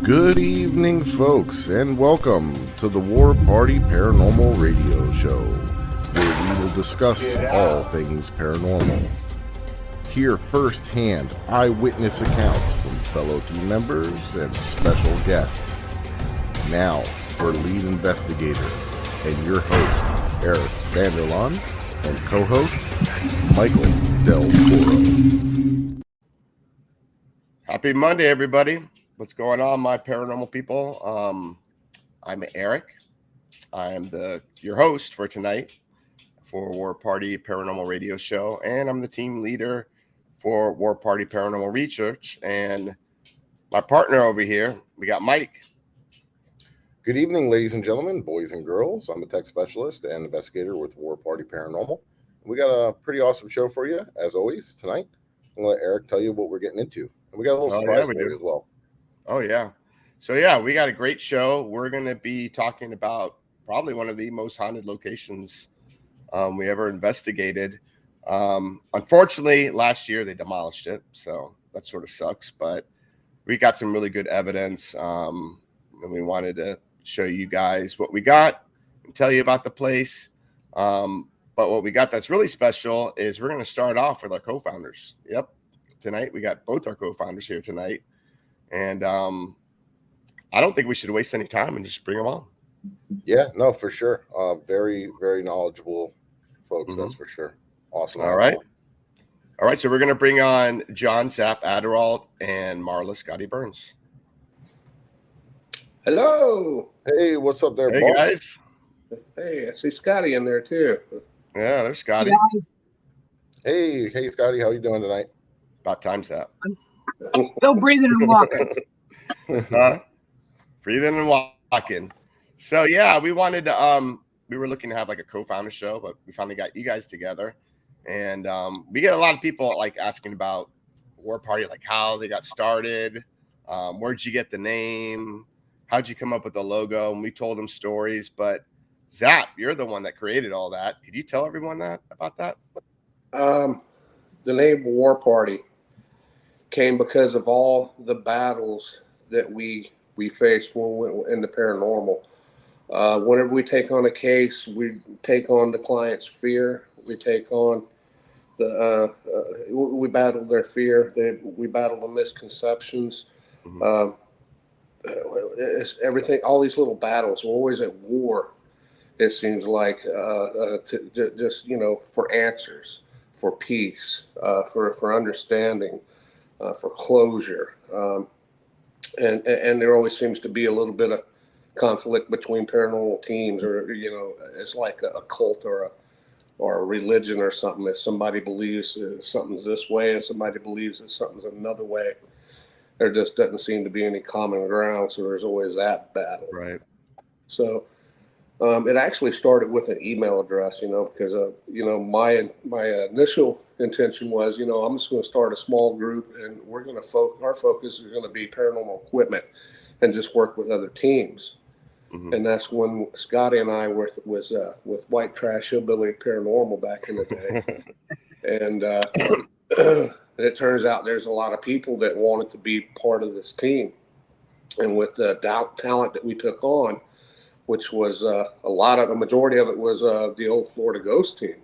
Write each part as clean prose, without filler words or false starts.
Good evening, folks, and welcome to the War Party Paranormal Radio Show, where we will discuss all things paranormal. Hear firsthand eyewitness accounts from fellow team members and special guests. Now, for lead investigator and your host, Eric Vanderlaan, and co-host, Michael Del Toro. Happy Monday, everybody. What's going on, my paranormal people? I'm Eric. I am your host for tonight for War Party Paranormal Radio Show, and I'm the team leader for War Party Paranormal Research. And my partner over here, we got Mike. Good evening, ladies and gentlemen, boys and girls. I'm a tech specialist and investigator with War Party Paranormal. We got a pretty awesome show for you, as always, tonight. I'm going to let Eric tell you what we're getting into. And we got a little surprise for you as well. Oh, yeah. So, yeah, we got a great show. We're going to be talking about probably one of the most haunted locations we ever investigated. Unfortunately, last year they demolished it, so that sort of sucks. But we got some really good evidence, and we wanted to show you guys what we got and tell you about the place. But what we got that's really special is we're going to start off with our co-founders. Yep. Tonight, we got both our co-founders here tonight. And I don't think we should waste any time and just bring them on. Yeah, no, for sure. Very, very knowledgeable folks, that's for sure. Awesome. All right. All right, so we're going to bring on John Zapp Adderall and Marla Scotty Burns. Hello. Hey, what's up there, Hey, boss? guys. Hey, I see Scotty in there, too. Yeah, there's Scotty. Hey, Scotty, how you doing tonight? About time, Zapp. I'm still breathing and walking. Breathing and walking. So, yeah, we wanted to, we were looking to have like a co-founder show, but we finally got you guys together. And we get a lot of people like asking about War Party, like how they got started. Where'd you get the name? How'd you come up with the logo? And we told them stories. But Zapp, you're the one that created all that. Could you tell everyone about that? The name War Party came because of all the battles that we faced when we went into paranormal. Whenever we take on a case, we take on the client's fear. We take on we battle their fear. We battle the misconceptions. Mm-hmm. It's everything. All these little battles. We're always at war. It seems like just for answers, for peace, for understanding, for closure, and there always seems to be a little bit of conflict between paranormal teams, or it's like a cult or a religion or something. If somebody believes something's this way and somebody believes that something's another way, there just doesn't seem to be any common ground. So there's always that battle. Right. So it actually started with an email address, because my initial intention was, I'm just going to start a small group, and we're going to our focus is going to be paranormal equipment and just work with other teams. Mm-hmm. And that's when Scotty and I were with White Trash Hillbilly Paranormal back in the day. And it turns out there's a lot of people that wanted to be part of this team. And with the talent that we took on, which was a majority of it was the old Florida Ghost team.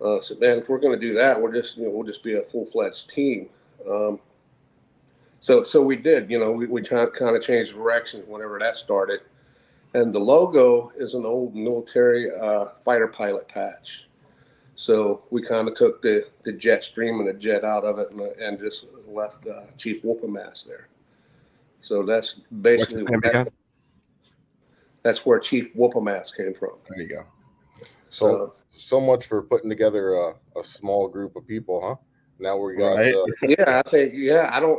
So man, if we're going to do that, we'll just be a full-fledged team. So we did, we kind of changed directions whenever that started. And the logo is an old military fighter pilot patch. So we kind of took the jet stream and the jet out of it and just left Chief Whoop-A-Mass there. So that's basically that's where Chief Whoop-A-Mass came from. There you go. So much for putting together a small group of people, huh? Now we got right.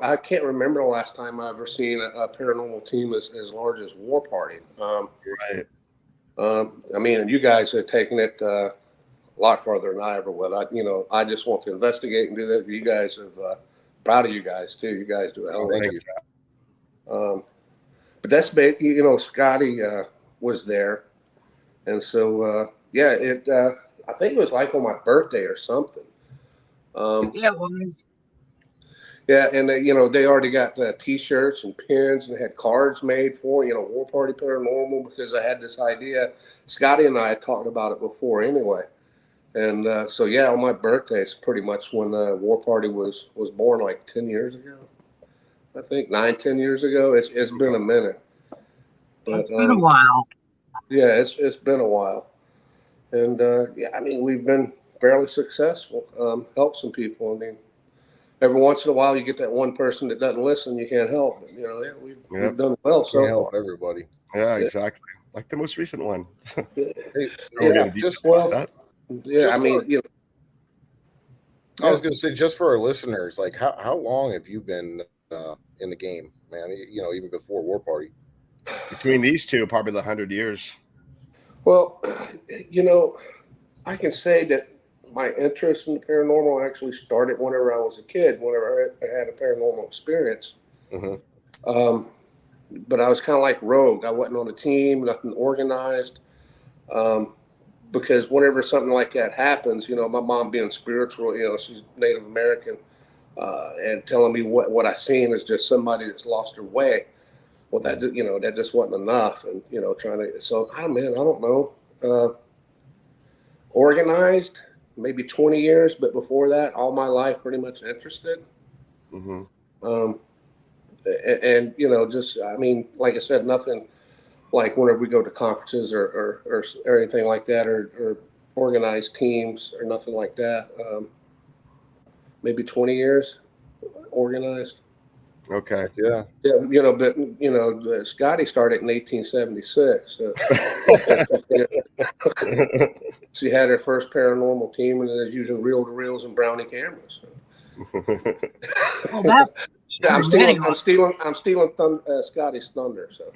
I can't remember the last time I ever seen a paranormal team as large as War Party. Right. I mean, and you guys have taken it a lot farther than I ever would. I just want to investigate and do that. You guys have proud of you guys too. You guys do a hell of a job. But that's big. Scotty was there, and so I think it was like on my birthday or something. Yeah, it was. Yeah, and they already got T-shirts and pins and had cards made for War Party Paranormal, because I had this idea. Scotty and I had talked about it before anyway, and so yeah, on my birthday is pretty much when War Party was born, like 10 years ago. I think 9-10 years ago. It's been a minute, but It's been a while. yeah, it's been a while, and yeah, I mean we've been fairly successful. Helped some people. I mean, every once in a while, you get that one person that doesn't listen. You can't help. But, yeah, we've done well so Can't help far. everybody. Yeah, exactly. Like the most recent one. Hey, Yeah, just that. yeah. Just I mean, I was going to say, just for our listeners, like how long have you been in the game, man? Even before War Party. Between these two, probably 100 years. well, I can say that my interest in the paranormal actually started whenever I was a kid. Whenever I had a paranormal experience. Mm-hmm. But I was kind of like rogue. I wasn't on a team, nothing organized. Because whenever something like that happens, my mom being spiritual, she's Native American, and telling me what I seen is just somebody that's lost their way. Well, that just wasn't enough, and trying to. So, I don't know. Organized, maybe 20 years, but before that, all my life pretty much interested. Mm-hmm. And just like I said, nothing like whenever we go to conferences or anything like that, or organized teams or nothing like that. Maybe 20 years organized. Okay. Yeah. Yeah, but Scotty started in 1876. So she had her first paranormal team, and is using reel-to-reels and brownie cameras. So. Well, that I'm stealing Scotty's thunder. So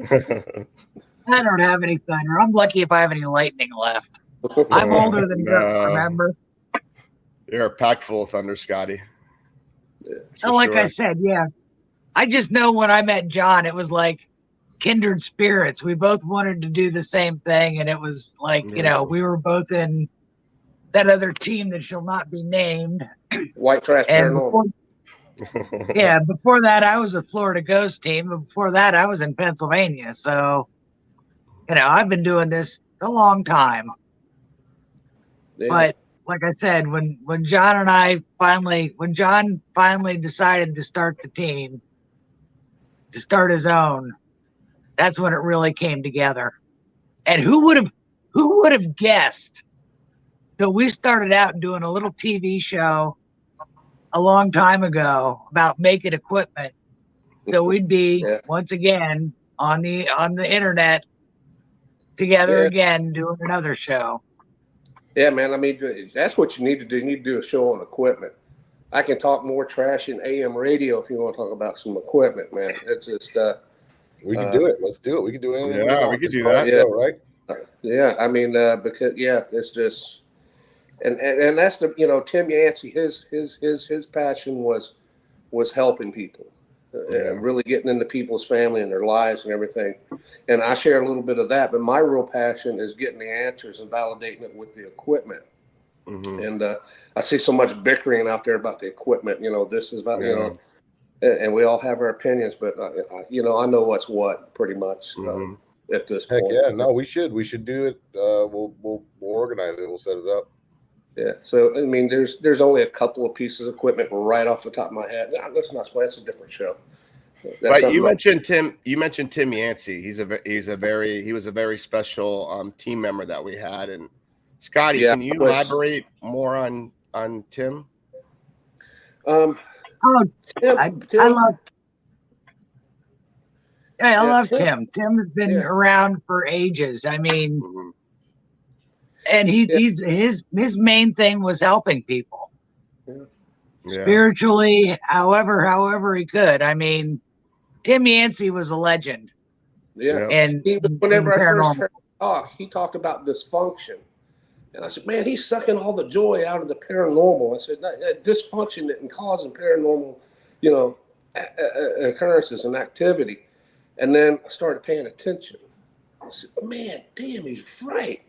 I don't have any thunder. I'm lucky if I have any lightning left. I'm older than dirt, remember? You're a pack full of thunder, Scotty. And like I said, yeah. I just know when I met John, it was like kindred spirits. We both wanted to do the same thing, and it was like, we were both in that other team that shall not be named. White Trash Paranormal. Before that, I was a Florida Ghost team. And before that, I was in Pennsylvania. So, I've been doing this a long time. Yeah. But like I said, when John finally decided to start the team, to start his own, that's when it really came together. And who would have guessed that we started out doing a little TV show a long time ago about making equipment, that we'd be once again on the internet together again doing another show. Yeah, man. I mean, that's what you need to do. You need to do a show on equipment. I can talk more trash in AM radio if you want to talk about some equipment, man. It's just we can do it. Let's do it. We can do anything. Yeah, we can do that. Yeah, right. Yeah, I mean, because it's just, and that's the Tim Yancey. His passion was helping people, really getting into people's family and their lives and everything. And I share a little bit of that, but my real passion is getting the answers and validating it with the equipment. Mm-hmm. And I see so much bickering out there about the equipment. This is about and we all have our opinions, but I know what's what pretty much at this point. Heck yeah, no, we should do it. We'll organize it. We'll set it up. Yeah. So I mean, there's only a couple of pieces of equipment right off the top of my head. Let's not play. That's a different show. But you mentioned Tim. You mentioned Tim Yancey. He was a very special team member that we had. And Scotty, can you elaborate more on Tim? Tim. I love Tim. Tim has been around for ages. I mean, and his main thing was helping people spiritually, however he could. I mean, Tim Yancey was a legend. Yeah, and whenever I first heard him talk, he talked about dysfunction. And I said, man, he's sucking all the joy out of the paranormal. I said, that dysfunction isn't causing paranormal, occurrences and activity. And then I started paying attention. I said, man, damn, he's right.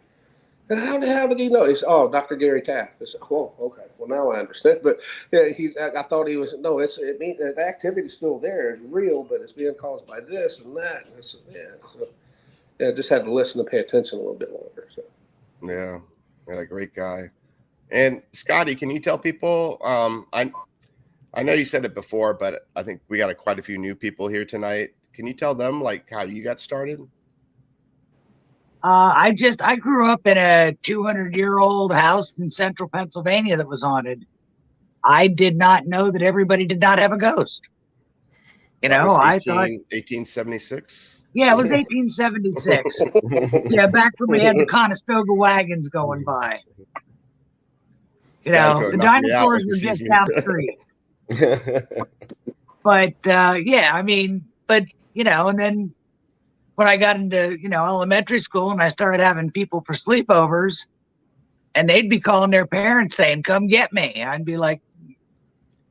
How the hell did he know? He said, "Oh, Dr. Gary Taft." I said, "Oh, okay. Well, now I understand." But yeah, I thought he was no. It means the activity's still there. It's real, but it's being caused by this and that. And I said, "Yeah." So yeah, just had to listen and pay attention a little bit longer. So yeah, great guy. And Scotty, can you tell people? I know you said it before, but I think we got quite a few new people here tonight. Can you tell them like how you got started? I grew up in a 200-year-old house in central Pennsylvania that was haunted. I did not know that everybody did not have a ghost. You know, I thought 1876. Yeah, it was 1876. Yeah, back when we had the Conestoga wagons going by. You know, the dinosaurs were just down the street. But yeah, I mean, but you know, and then when I got into, you know, elementary school and I started having people for sleepovers, and they'd be calling their parents saying, "Come get me." I'd be like,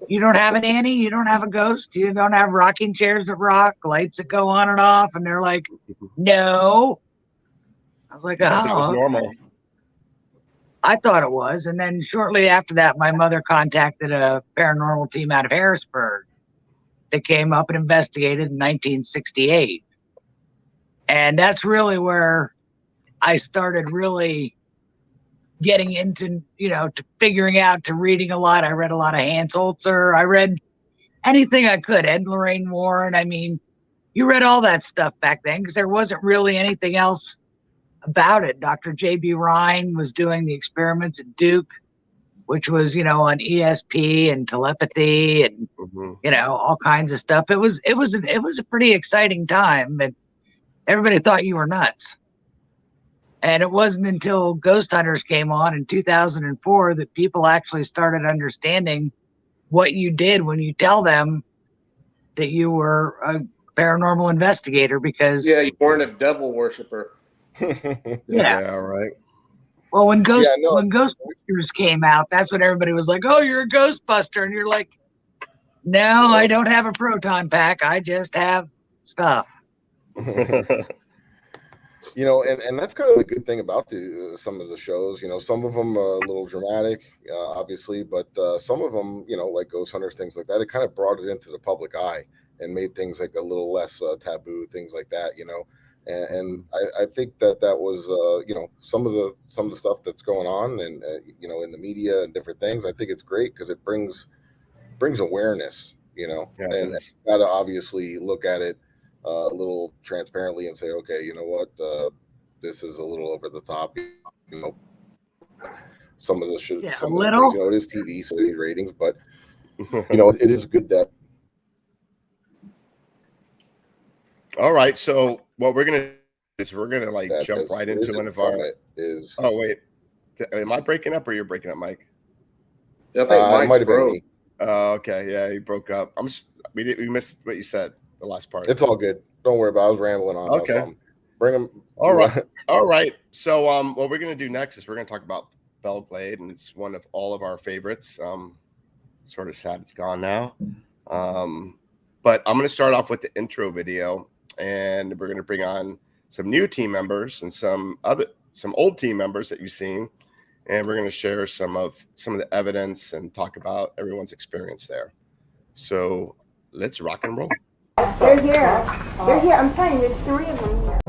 "You don't have a nanny? You don't have a ghost? You don't have rocking chairs that rock, lights that go on and off?" And they're like, "No." I was like, "Oh, that was normal." I thought it was. And then shortly after that, my mother contacted a paranormal team out of Harrisburg that came up and investigated in 1968. And that's really where I started really getting into, you know, to figuring out, to reading a lot. I read a lot of Hans Holzer. I read anything I could. Ed and Lorraine Warren. I mean, you read all that stuff back then because there wasn't really anything else about it. Dr. J.B. Rhine was doing the experiments at Duke, which was, you know, on ESP and telepathy and, you know, all kinds of stuff. It was a pretty exciting time, but everybody thought you were nuts. And it wasn't until Ghost Hunters came on in 2004 that people actually started understanding what you did when you tell them that you were a paranormal investigator, because you weren't a devil worshiper. Yeah, right. Well, when Ghostbusters came out, that's when everybody was like, "Oh, you're a Ghostbuster," and you're like, "No, I don't have a proton pack. I just have stuff." You know, and that's kind of the good thing about some of the shows. You know, some of them are a little dramatic, obviously, but some of them, you know, like Ghost Hunters, things like that, it kind of brought it into the public eye and made things like a little less taboo, things like that. You know, and I think that was you know, some of the stuff that's going on, and you know, in the media and different things. I think it's great because it brings awareness. You know, and you got to obviously look at it a little transparently and say, okay, you know what, this is a little over the top. You know, some of the should, some of the things, you know, it is TV, so it needs ratings, but you know, it is good that. All right, so what we're gonna do is we're gonna like jump right into one of our. Oh wait, am I breaking up or you're breaking up, Mike? I think Mike broke. Okay, yeah, he broke up. We missed what you said. The last part. It's all good. Don't worry about it. I was rambling on. Okay. Bring them. All right. All right. So what we're going to do next is we're going to talk about Belle Glade, and it's one of all of our favorites. Sort of sad it's gone now. But I'm going to start off with the intro video, and we're going to bring on some new team members and some old team members that you've seen, and we're going to share some of the evidence and talk about everyone's experience there. So let's rock and roll. They're here. They're here. I'm telling you, there's 3 of them here.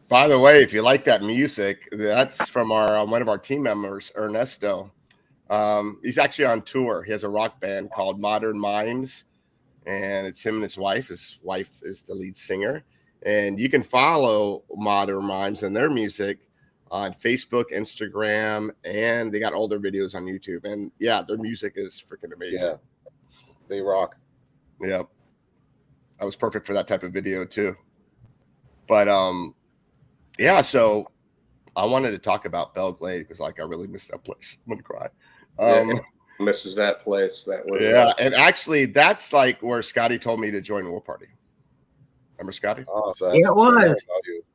By the way, if you like that music, that's from our one of our team members, Ernesto. He's actually on tour. He has a rock band called Modern Mimes, and it's him and his wife. His wife is the lead singer. And you can follow Modern Mimes and their music on Facebook, Instagram, and they got all their videos on YouTube. And yeah, their music is freaking amazing. Yeah, they rock. Yep. That was perfect for that type of video too. But yeah, so I wanted to talk about Belle Glade because like I really miss that place. I'm gonna cry. Misses that place. That was and actually that's like where Scotty told me to join War Party. Remember Scotty? Oh, so Yeah, it was.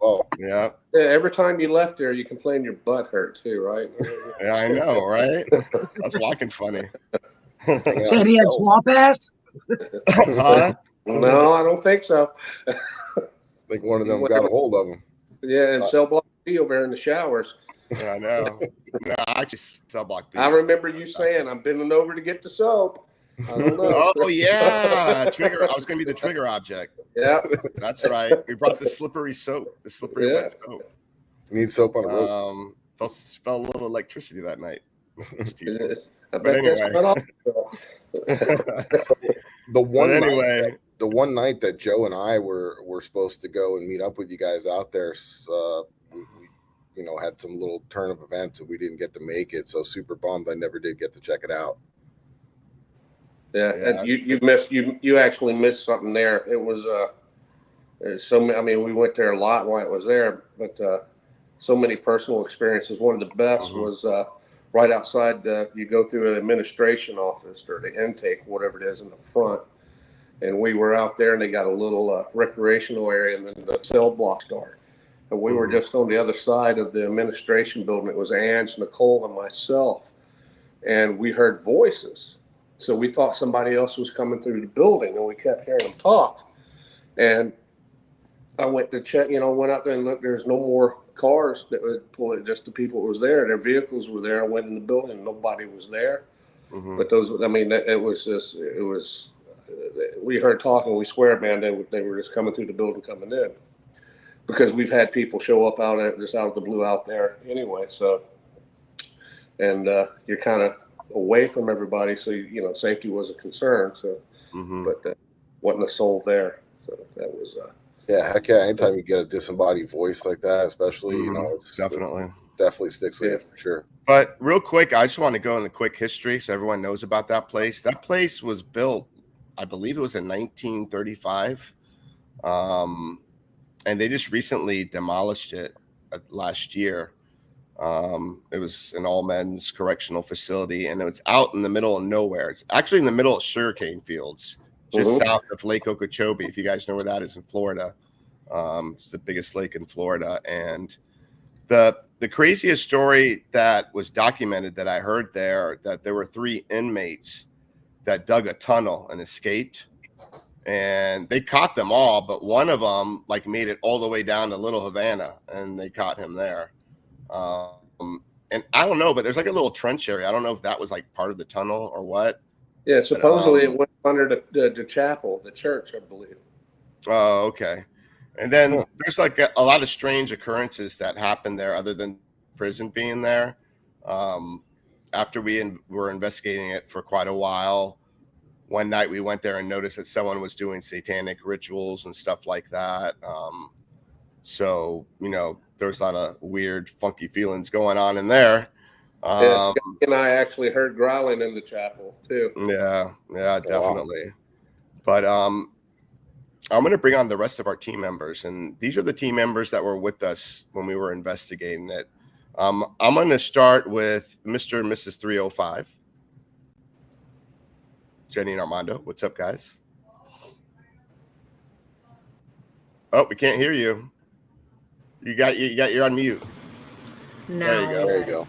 Oh, Yeah. Every time you left there, you complained your butt hurt too, right? Yeah, I know, right? That's walking funny. Said he had swamp ass? Huh? No, I don't think so. I think one of them got a hold of him. Yeah, and cell block B over there in the showers. Yeah, I know. No, I just cell block B. I remember you saying, "I'm bending over to get the soap." I don't know. Oh yeah, trigger. I was gonna be the trigger object. Yeah, that's right. We brought the slippery soap, the slippery wet soap. You need soap on a rope. Felt a little electricity that night. I bet anyway. The one night that Joe and I were supposed to go and meet up with you guys out there, we had some little turn of events and we didn't get to make it. So super bummed I never did get to check it out. Yeah, and you actually missed something there. It was we went there a lot while it was there, but so many personal experiences. One of the best was right outside. You go through an administration office or the intake, whatever it is, in the front. And we were out there, and they got a little recreational area, and then the cell block start. And we were just on the other side of the administration building. It was Ange, Nicole, and myself, and we heard voices. So we thought somebody else was coming through the building, and we kept hearing them talk. And I went to check, went out there and looked. There's no more cars that would pull it. Just the people that was there. Their vehicles were there. I went in the building, and nobody was there. But it was. We heard talking. We swear, man, they were just coming through the building, coming in, because we've had people show up out of the blue out there anyway. So, and you're kind of away from everybody, so safety was a concern. So, but wasn't a soul there. So that was. Heck yeah! Anytime you get a disembodied voice like that, especially it's definitely sticks with you for sure. But real quick, I just want to go into quick history so everyone knows about that place. That place was built, I believe it was in 1935, and they just recently demolished it last year. It was an all-men's correctional facility, and it was out in the middle of nowhere. It's actually in the middle of sugarcane fields, just south of Lake Okeechobee, if you guys know where that is in Florida. It's the biggest lake in Florida. And the craziest story that was documented that I heard there, that there were 3 inmates that dug a tunnel and escaped, and they caught them all, but one of them made it all the way down to Little Havana, and they caught him there. And I don't know, but there's a little trench area. I don't know if that was part of the tunnel or what. Yeah, supposedly it went under the chapel, the church, I believe. Oh, okay. And then there's a lot of strange occurrences that happened there other than prison being there. After we were investigating it for quite a while, one night we went there and noticed that someone was doing satanic rituals and stuff like that. So, there's a lot of weird, funky feelings going on in there. Scott and I actually heard growling in the chapel too. Yeah, definitely. But I'm going to bring on the rest of our team members, and these are the team members that were with us when we were investigating it. I'm going to start with Mr. and Mrs. 305. Jenny and Armando, what's up, guys? Oh, we can't hear you. You're on mute. No. There you go.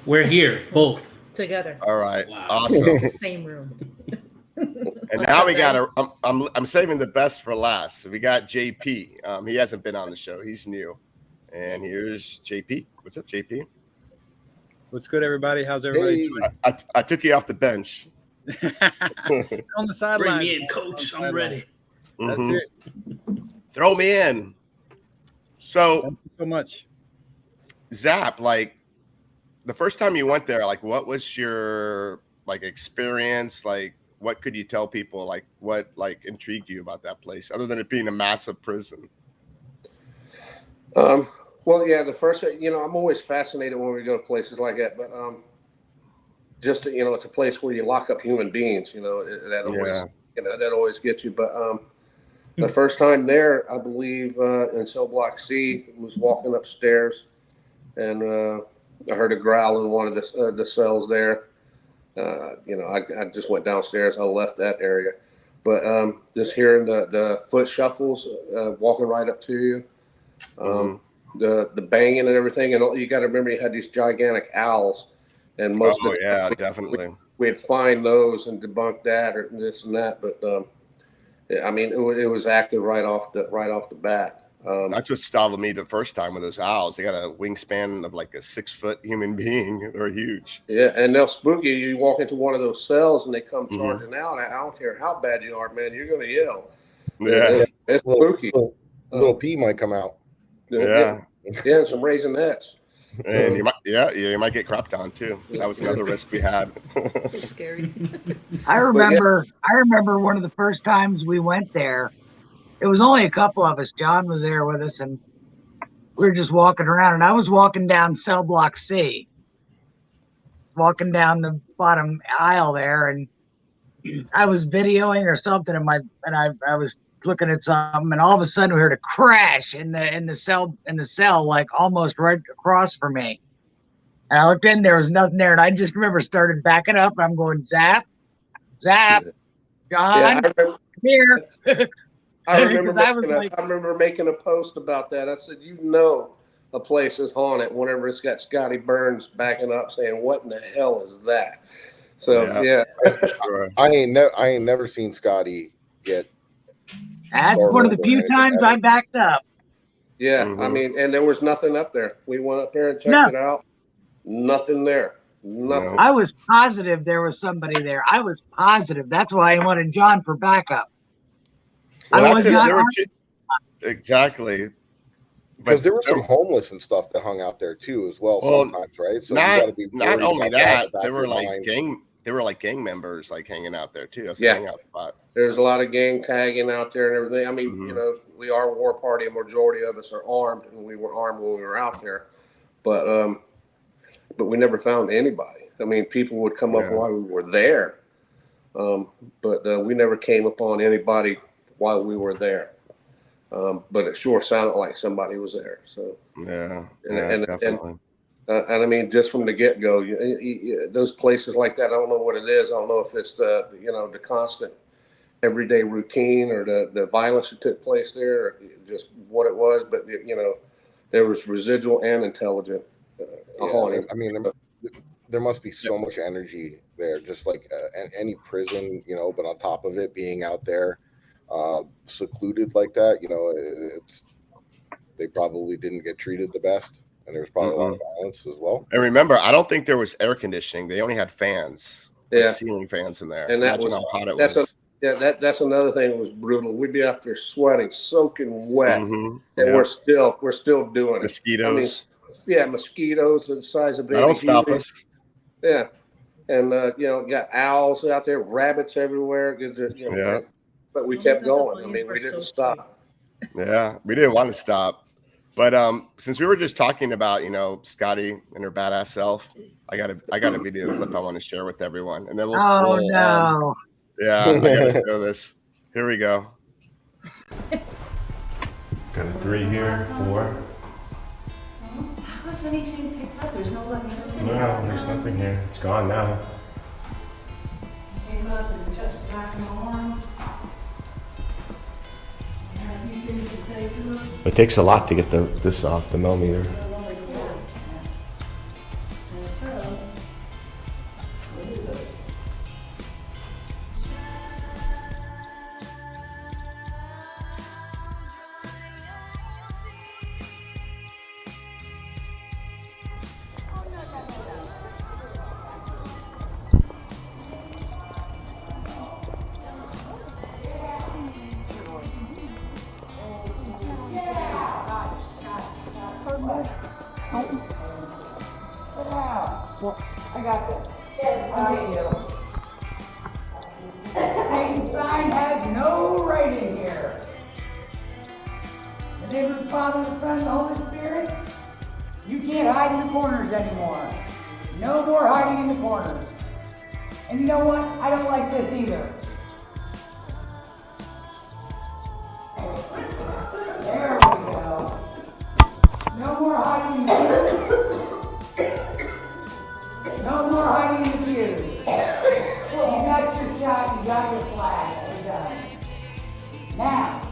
We're here, both Together. All right. Wow. Awesome. Same room. And now we got I'm saving the best for last. So we got JP. He hasn't been on the show. He's new. And here's JP. What's up, JP? What's good, everybody? How's everybody doing? I took you off the bench. On the sideline. Bring me in, coach. I'm ready. That's Mhm. it. Throw me in. So, Thank you so much. Zap, like the first time you went there, like what was your like experience? Like what could you tell people? Like what like intrigued you about that place other than it being a massive prison? Well, yeah, the first, I'm always fascinated when we go to places like that, but just it's a place where you lock up human beings. That always, Yeah. that always gets you. But the first time there, I believe in cell block C, was walking upstairs, and I heard a growl in one of the cells there. I just went downstairs. I left that area, but just hearing the foot shuffles, walking right up to you. Mhm. The banging and everything, and you got to remember you had these gigantic owls, and most Oh of the yeah, time definitely. we'd find those and debunk that or this and that. But I mean, it was active right off the bat. That's what startled me the first time with those owls. They got a wingspan of like a 6-foot human being. They're huge. Yeah, and they'll spook you. You walk into one of those cells and they come Mhm. charging out. I don't care how bad you are, man. You're going to yell. Yeah. It's spooky. Little pea might come out. Yeah. Yeah, and some raisinets. And you might get crapped on too. That was another risk we had. It's scary. I remember one of the first times we went there. It was only a couple of us. John was there with us, and we were just walking around. And I was walking down cell block C, walking down the bottom aisle there, and I was videoing or something, and I was looking at something, and all of a sudden we heard a crash in the cell, like almost right across from me. And I looked in, there was nothing there, and I just remember started backing up. And I'm going, Zap, John, Yeah, come here. I remember, I remember making a post about that. I said, a place is haunted whenever it's got Scotty Burns backing up saying, "What in the hell is that?" So yeah. Sure. I ain't never seen Scotty get. That's one of the few times I backed up. Yeah, Mhm. I mean, and there was nothing up there. We went up there and checked it out. Nothing there. Nothing. I was positive there was somebody there. I was positive. That's why I wanted John for backup. Well, I was not exactly. Because there were some homeless and stuff that hung out there too, as well. Sometimes, right? So you got to be not only that, there were like gang members like hanging out there too. That's a Yeah. hangout spot. There's a lot of gang tagging out there and everything. I mean, Mhm. we are a war party. A majority of us are armed, and we were armed when we were out there. But we never found anybody. I mean, people would come up while we were there, but we never came upon anybody while we were there. But it sure sounded like somebody was there. So Yeah, definitely. And I mean, just from the get go, those places like that, I don't know what it is. I don't know if it's the constant everyday routine or the violence that took place there, or just what it was. But there was residual and intelligent haunting. I mean, there must be so much energy there, just like any prison, but on top of it, being out there secluded like that, they probably didn't get treated the best, and there's probably a lot of violence as well. And remember, I don't think there was air conditioning. They only had fans, like ceiling fans in there. And Imagine how hot it was. That's another thing that was brutal. We'd be out there sweating, soaking wet, Mhm. and Yeah. we're still doing it. Mosquitoes. I mean, mosquitoes the size of baby. That don't stop humans. us. Yeah, and got owls out there, rabbits everywhere. Yeah. But we kept going. I mean, we didn't stop. Yeah, we didn't want to stop. But since we were just talking about, Scotty and her badass self, I got a video clip I want to share with everyone. And then no. I gotta show this. Here we go. Got a 3 here, 4. How is anything picked up? There's no electricity. No, there's nothing here. It's gone now. Came up and touched the back of my arm. Have you things to say to us? It takes a lot to get this off the millimeter. I got this. I'll get you. Satan sign has no writing here. In the name of the Father, the Son, and the Holy Spirit, you can't hide in the corners anymore. No more hiding in the corners. And you know what? I don't like this either. There we go. No more hiding in the No more hiding in the pews. You got your shot, you got your flag. You're done. Now,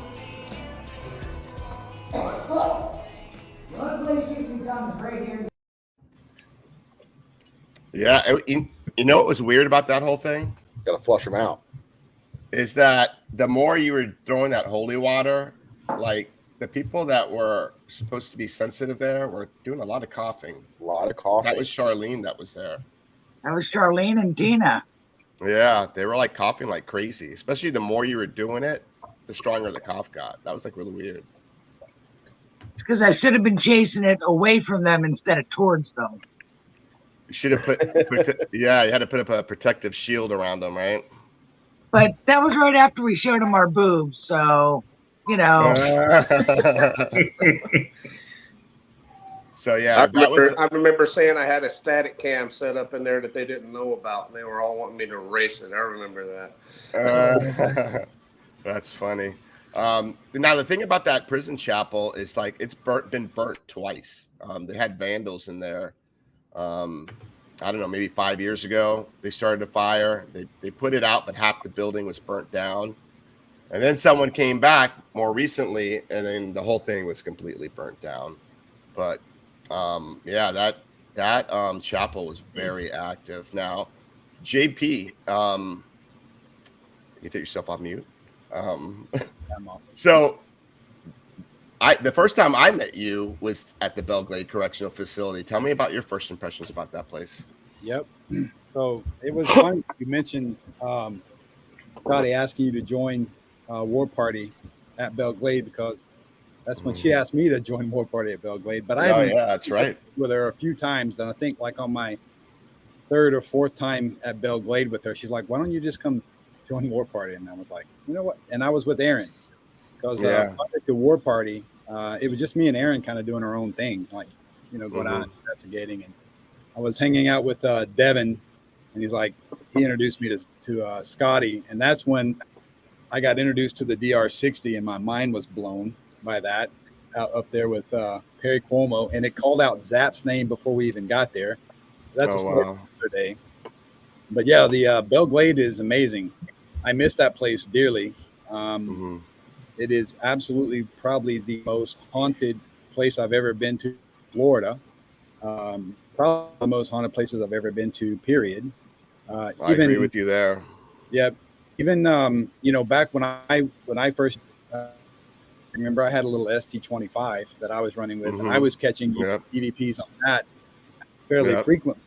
look. The only place you can come is right here. Yeah, you know what was weird about that whole thing? Got to flush them out. Is that the more you were throwing that holy water, like the people that were supposed to be sensitive there were doing a lot of coughing. A lot of coffee. That was Charlene that was there. That was Charlene and Tina. Yeah, they were like coughing like crazy. Especially the more you were doing it, the stronger the cough got. That was like really weird. It's because I should have been chasing it away from them instead of towards them. You should have put yeah, you had to put up a protective shield around them, right? But that was right after we showed them our boobs, so you know. So yeah, I remember saying I had a static cam set up in there that they didn't know about, and they were all wanting me to erase it. I remember that. That's funny. Now the thing about that prison chapel is like it's been burnt twice. They had vandals in there. I don't know, maybe 5 years ago. They started a fire. They put it out, but half the building was burnt down. And then someone came back more recently, and then the whole thing was completely burnt down. But yeah, that chapel was very active. Now, JP, you can take yourself off mute. So the first time I met you was at the Belle Glade Correctional Facility. Tell me about your first impressions about that place. Yep. So it was funny you mentioned Scotty asking you to join War Party at Belle Glade, because that's when she asked me to join War Party at Belle Glade. But that's right. With her a few times, and I think like on my third or fourth time at Belle Glade with her, she's like, "Why don't you just come join War Party?" And I was like, "You know what?" And I was with Aaron, because at the War Party, it was just me and Aaron kind of doing our own thing, like going out and investigating. And I was hanging out with Devin, and he introduced me to Scotty, and that's when I got introduced to the DR60, and my mind was blown by that up there with Perry Cuomo, and it called out Zapp's name before we even got there. That's a story for another day. But yeah, the Belle Glade is amazing. I miss that place dearly. It is absolutely probably the most haunted place I've ever been to in Florida. Probably the most haunted places I've ever been to, period. I agree with you there. Yeah. Even, back when I first remember, I had a little ST-25 that I was running with, and I was catching EVPs on that fairly frequently.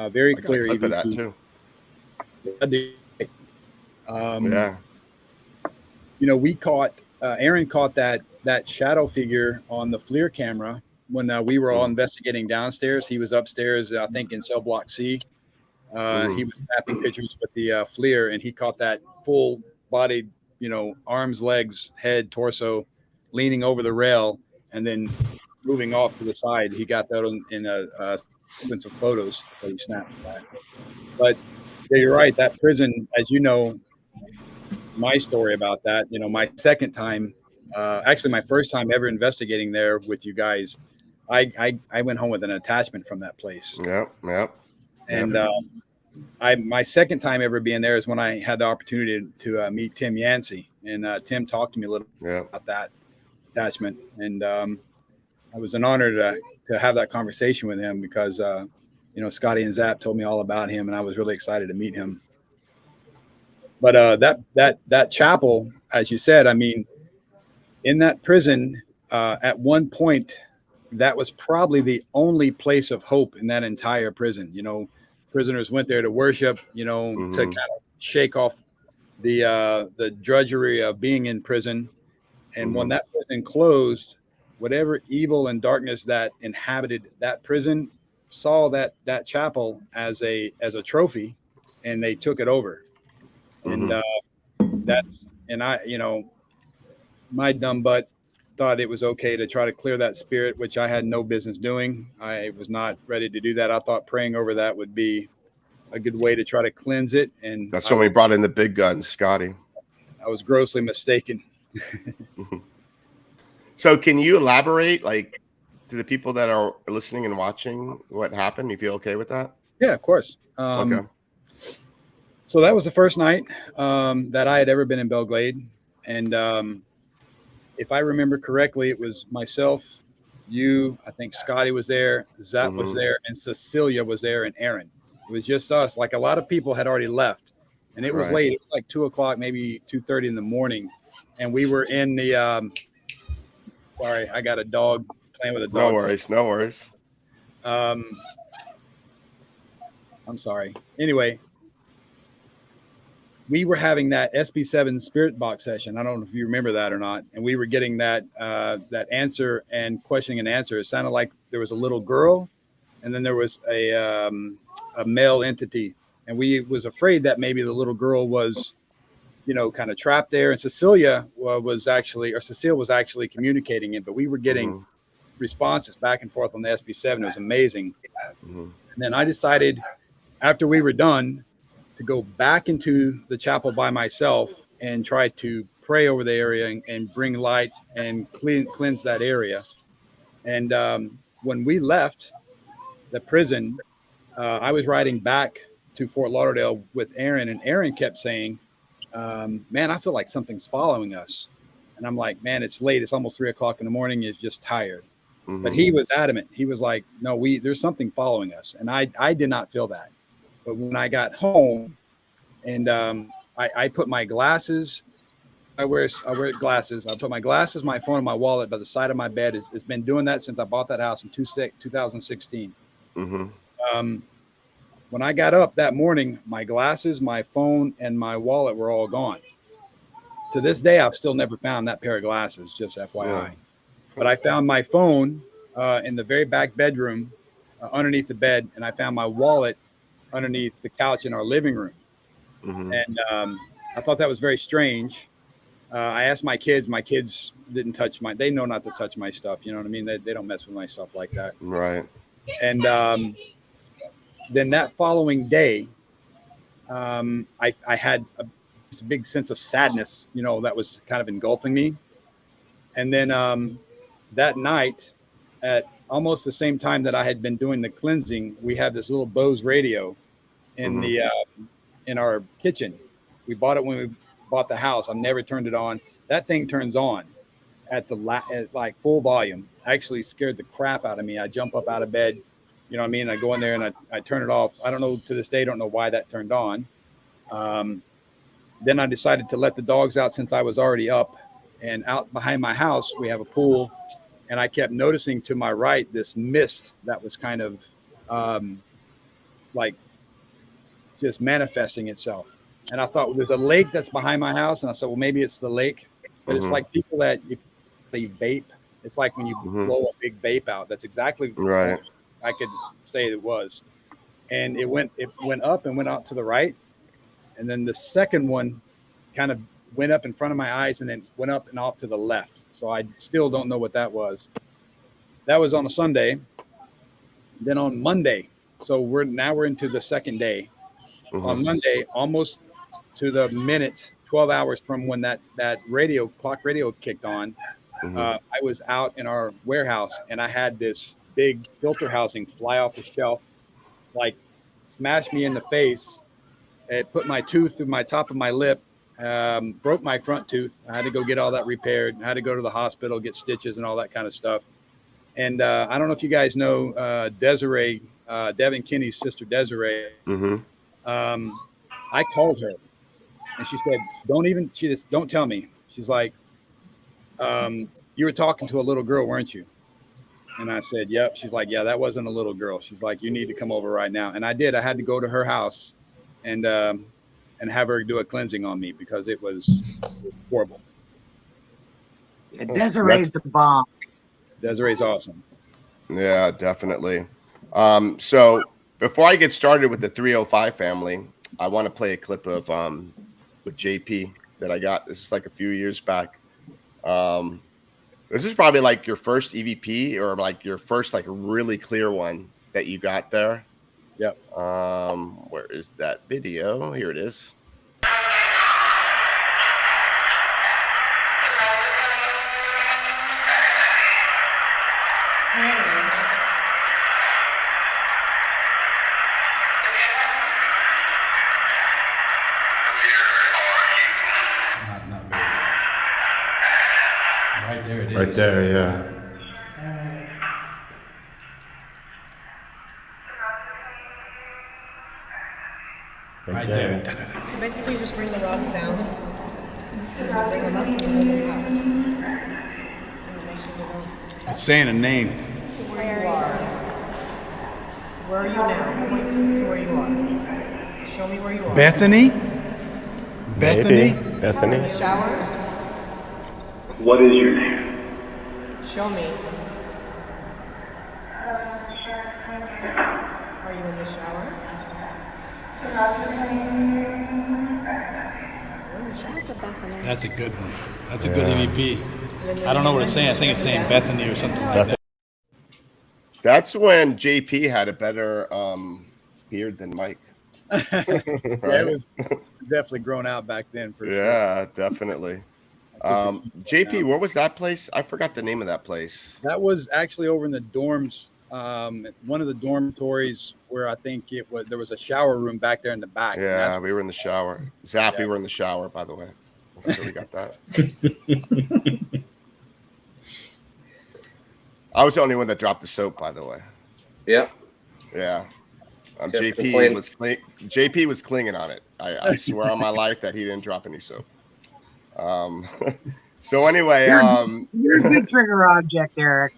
Very clear EVP. That too. We caught, Aaron caught that shadow figure on the FLIR camera when we were all investigating downstairs. He was upstairs, I think in cell block C. He was snapping pictures with the FLIR, and he caught that full bodied, arms, legs, head, torso, leaning over the rail, and then moving off to the side. He got that in a sequence of photos that he snapped back. But yeah, you're right. That prison, as you know, my story about that, my second time, actually my first time ever investigating there with you guys, I went home with an attachment from that place. Yep. And my second time ever being there is when I had the opportunity to meet Tim Yancey, and Tim talked to me a little bit about that attachment, and it was an honor to have that conversation with him, because Scotty and Zapp told me all about him, and I was really excited to meet him. But that chapel, as you said, I mean, in that prison, at one point, that was probably the only place of hope in that entire prison. Prisoners went there to worship, to kind of shake off the drudgery of being in prison. And when that prison closed, whatever evil and darkness that inhabited that prison saw that chapel as a trophy, and they took it over. And my dumb butt thought it was okay to try to clear that spirit, which I had no business doing. I was not ready to do that. I thought praying over that would be a good way to try to cleanse it. And that's when we brought in the big guns, Scotty. I was grossly mistaken. So can you elaborate, like, to the people that are listening and watching, what happened? You feel okay with that? Yeah, of course. Okay. So that was the first night that I had ever been in Belle Glade. And if I remember correctly, it was myself, you, I think Scotty was there, Zach was there, and Cecilia was there, and Aaron. It was just us. Like, a lot of people had already left, and it was late. It was like 2 o'clock, maybe 2:30 in the morning. And we were in the, sorry, I got a dog playing with a dog. No worries. I'm sorry. Anyway, we were having that SB7 spirit box session. I don't know if you remember that or not. And we were getting that answer and questioning and answer. It sounded like there was a little girl, and then there was a male entity. And we was afraid that maybe the little girl was, kind of trapped there. And Cecile was actually communicating it, but we were getting responses back and forth on the SB7. It was amazing. And then I decided, after we were done, to go back into the chapel by myself and try to pray over the area and bring light and cleanse that area. And when we left the prison, I was riding back to Fort Lauderdale with Aaron, and Aaron kept saying, man, I feel like something's following us. And I'm like, man, it's late. It's almost 3 o'clock in the morning. He's just tired. But he was adamant. He was like, no, there's something following us. And I did not feel that. But when I got home and I put my glasses, I wear glasses. I put my glasses, my phone, and my wallet by the side of my bed. It's been doing that since I bought that house in 2016. When I got up that morning, my glasses, my phone, and my wallet were all gone. To this day, I've still never found that pair of glasses, just FYI. But I found my phone in the very back bedroom underneath the bed, and I found my wallet underneath the couch in our living room. And I thought that was very strange. I asked my kids didn't touch they know not to touch my stuff. You know what I mean? They don't mess with my stuff like that. Right. And then that following day, I had a big sense of sadness, that was kind of engulfing me. And then that night, at almost the same time that I had been doing the cleansing, we had this little Bose radio in the in our kitchen. We bought it when we bought the house. I never turned it on. That thing turns on at like full volume. Actually scared the crap out of me. I jump up out of bed, you know what I mean? I go in there and I turn it off. I don't know, to this day, don't know why that turned on. Then I decided to let the dogs out since I was already up. And out behind my house, we have a pool. And I kept noticing to my right this mist that was kind of like just manifesting itself. And I thought, well, there's a lake that's behind my house. And I said, well, maybe it's the lake. But it's like people that, if they vape, it's like when you blow a big vape out. That's exactly right. I could say it was. And it went up and went out to the right. And then the second one kind of went up in front of my eyes and then went up and off to the left. So I still don't know what that was. That was on a Sunday. Then on Monday, so we're into the second day. On Monday, almost to the minute, 12 hours from when that clock radio kicked on, I was out in our warehouse and I had this big filter housing fly off the shelf, like smashed me in the face. It put my tooth through my top of my lip, broke my front tooth. I had to go get all that repaired. I had to go to the hospital, get stitches and all that kind of stuff. And I don't know if you guys know Desiree, Devin Kinney's sister Desiree. I called her and she said, don't tell me. She's like, you were talking to a little girl, weren't you? And I said, yep. She's like, yeah, that wasn't a little girl. She's like, you need to come over right now. And I did. I had to go to her house and have her do a cleansing on me because it was horrible. Yeah, Desiree's the bomb. Desiree's awesome. Yeah, definitely. So before I get started with the 305 family, I want to play a clip of with JP that I got. This is like a few years back. This is probably like your first EVP or like your first like really clear one that you got there. Yep. Where is that video? Here it is. Not big. Right there it is. Right there, yeah. Right there. So basically, just bring the rocks down, and then bring them up and then move them out. So make sure they don't. It's saying a name. Where you are. Where are you now? Point to where you are. Show me where you are. Bethany? Bethany? Maybe. Bethany? In the showers. What is your name? Show me. Are you in the shower? That's a good one. That's a good EVP. I don't know what it's saying. I think it's saying Bethany or something like that. That's when JP had a better beard than Mike. Yeah, it was definitely grown out back then for sure. Yeah, definitely. JP, where was that place? I forgot the name of that place. That was actually over in the dorms. One of the dormitories where I think there was a shower room back there in the back. Yeah, we were in the shower. Zap, we were in the shower, by the way. So we got that. I was the only one that dropped the soap, by the way. Yep. Yeah. Kept JP complaining. JP was clinging on it. I swear on my life that he didn't drop any soap. So anyway, You're a good trigger object, Eric.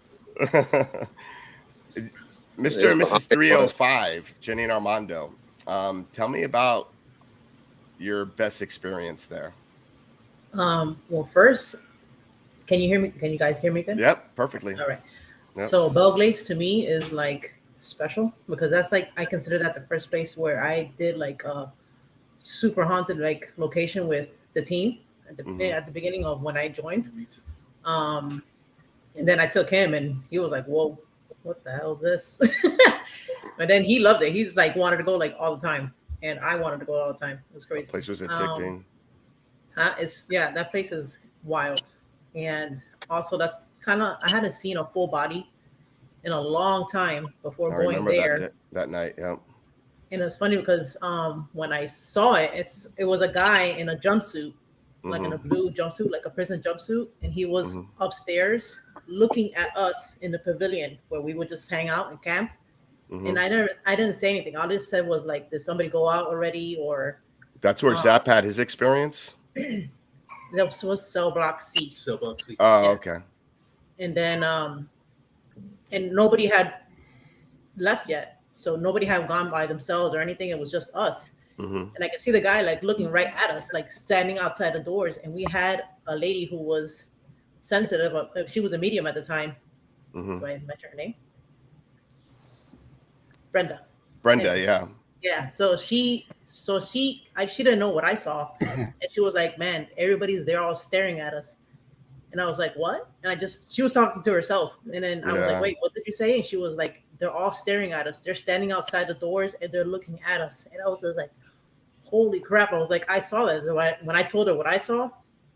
Mr. and Mrs. 305, Jenny and Armando, tell me about your best experience there. Well, first, can you hear me? Can you guys hear me good? Yep, perfectly. All right. Yep. So Belle Glades to me is like special because that's like I consider that the first place where I did like a super haunted like location with the team at the beginning of when I joined. And then I took him and he was like, "Whoa, what the hell is this?" But then he loved it. He's like wanted to go like all the time, and I wanted to go all the time. It was crazy. That place was addicting. That place is wild. And also that's kind of I hadn't seen a full body in a long time before I going remember there. that night. Yeah. And it's funny because when I saw it, it was a guy in a jumpsuit, like in a blue jumpsuit, like a prison jumpsuit, and he was upstairs looking at us in the pavilion where we would just hang out and camp. And I didn't say anything. All I just said was like, did somebody go out already? Or that's where Zap had his experience. That was cell block C. Cell block C. Oh, yeah. Okay. And then and nobody had left yet, so nobody had gone by themselves or anything. It was just us. And I could see the guy like looking right at us, like standing outside the doors. And we had a lady who was sensitive. She was a medium at the time. Do I mention her name? Brenda. Yeah. Yeah. So she didn't know what I saw. And she was like, "Man, everybody's there all staring at us." And I was like, "What?" And she was talking to herself. And then I was like, "Wait, what did you say?" And she was like, "They're all staring at us. They're standing outside the doors and they're looking at us." And I was just like, holy crap. I was like, I saw that. When I told her what I saw,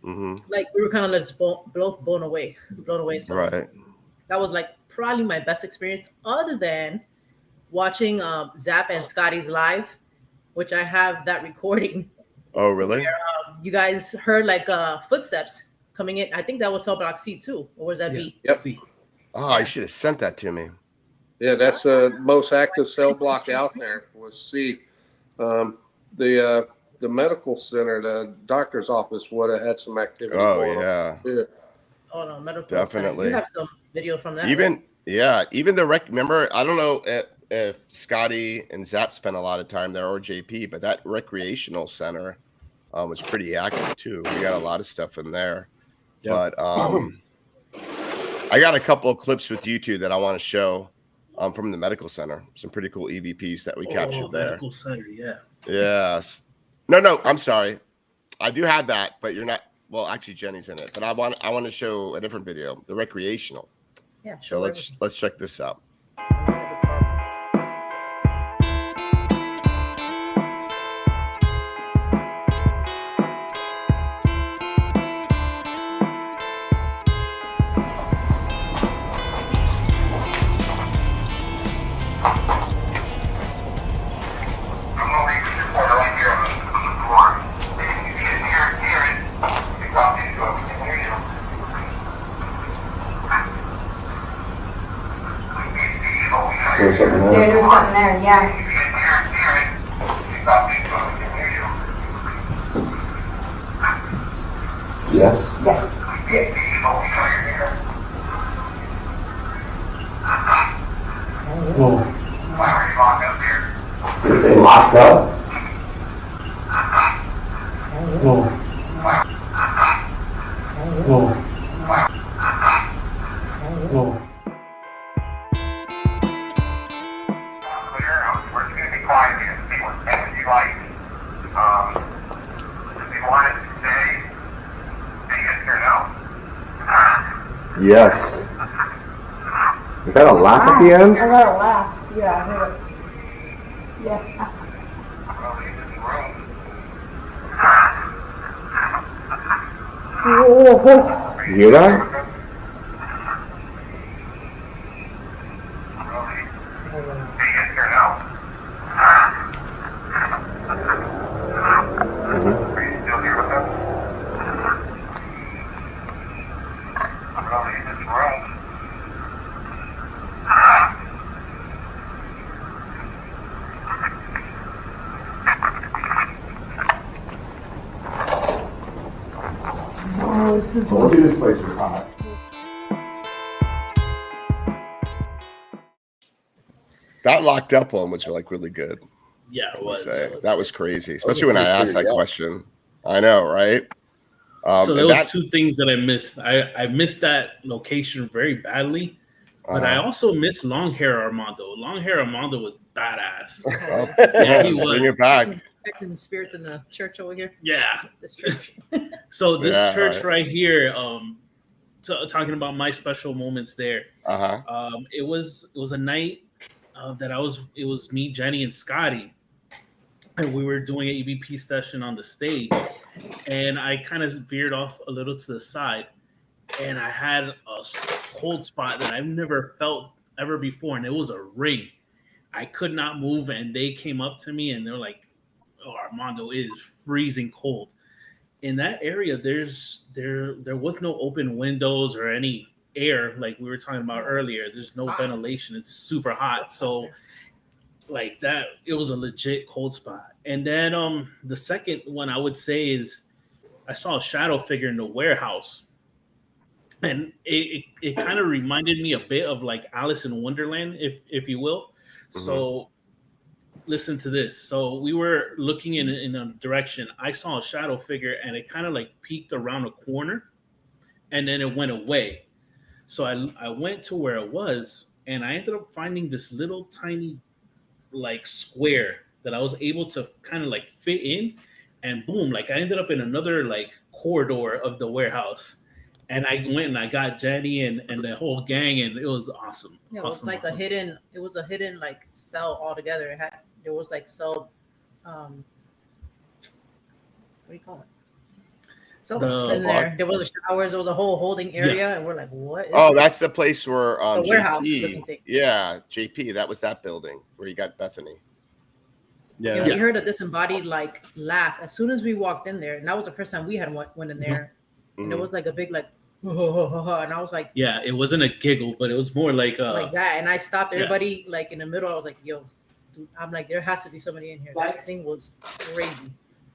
like we were kind of just both blown away. So that was like probably my best experience other than watching Zap and Scotty's live, which I have that recording. Oh, really? Where, you guys heard like footsteps coming in. I think that was cell block C too. Or was that B? Yep. C. Oh, you should have sent that to me. Yeah, that's the most active cell block out there was C. The medical center, the doctor's office would have had some activity. Oh, going yeah. on. Yeah. Oh no, medical Definitely. Center. You have some video from that. Even the remember, I don't know if Scotty and Zap spent a lot of time there or JP, but that recreational center was pretty active too. We got a lot of stuff in there. Yep. But I got a couple of clips with you two that I want to show. from the medical center. Some pretty cool EVPs that we captured there. Medical center, yeah. Yes. No, I'm sorry. I do have that, but you're not. Well, actually, Jenny's in it, but I want to show a different video, the recreational. Yeah. So let's check this out. There's something there, yeah. Yes. Yes. Whoa. Did it say locked up? Whoa. Whoa. Whoa. Yes. Is that a laugh at the end? I heard a laugh. Yeah, I heard it. Yeah. You hear that? I told you this place was hot. That locked up one was like really good. Yeah, it was. That was crazy, especially when I asked that question. I know, right? So there was two things that I missed. I missed that location very badly, but I also missed Long Hair Armando. Long Hair Armando was badass. Yeah, he was. Bring it back. Acting spirits in the church over here. Yeah, this church. So this church right here, talking about my special moments there. It was a night that it was me, Jenny, and Scotty, and we were doing an EVP session on the stage, and I kind of veered off a little to the side, and I had a cold spot that I've never felt ever before, and it was a ring. I could not move, and they came up to me, and they're like, "Oh, Armando, it is freezing cold." In that area, there was no open windows or any air like we were talking about earlier. There's no ventilation. It's super hot. So like that, it was a legit cold spot. And then the second one I would say is I saw a shadow figure in the warehouse. And it kind of reminded me a bit of like Alice in Wonderland, if you will. Mm-hmm. So listen to this. So we were looking in a direction. I saw a shadow figure and it kind of like peeked around a corner and then it went away. So I went to where it was and I ended up finding this little tiny like square that I was able to kind of like fit in, and boom, like I ended up in another like corridor of the warehouse. And I went and I got Jenny and the whole gang, and it was awesome. Yeah, it was like a hidden like cell altogether. There was like cell, what do you call it? So in there. There was showers. There was a whole holding area, and we're like, "What?" That's the place where the warehouse looking thing. Yeah, JP. That was that building where you got Bethany. Yeah, we heard a disembodied like laugh as soon as we walked in there, and that was the first time we had went in there. Mm-hmm. And it was like a big like, and I was like, yeah, it wasn't a giggle, but it was more like that. And I stopped everybody like in the middle. I was like, "Yo," dude, I'm like, there has to be somebody in here. That thing was crazy.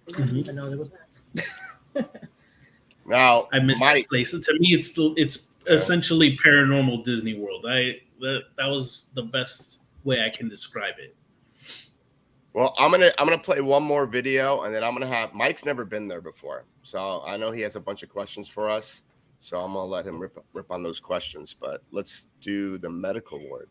Mm-hmm. But no, there was not. Now I missed that place. And to me, it's essentially paranormal Disney World. That was the best way I can describe it. Well, I'm gonna play one more video, and then I'm gonna have Mike's never been there before, so I know he has a bunch of questions for us. So I'm gonna let him rip on those questions. But let's do the medical ward.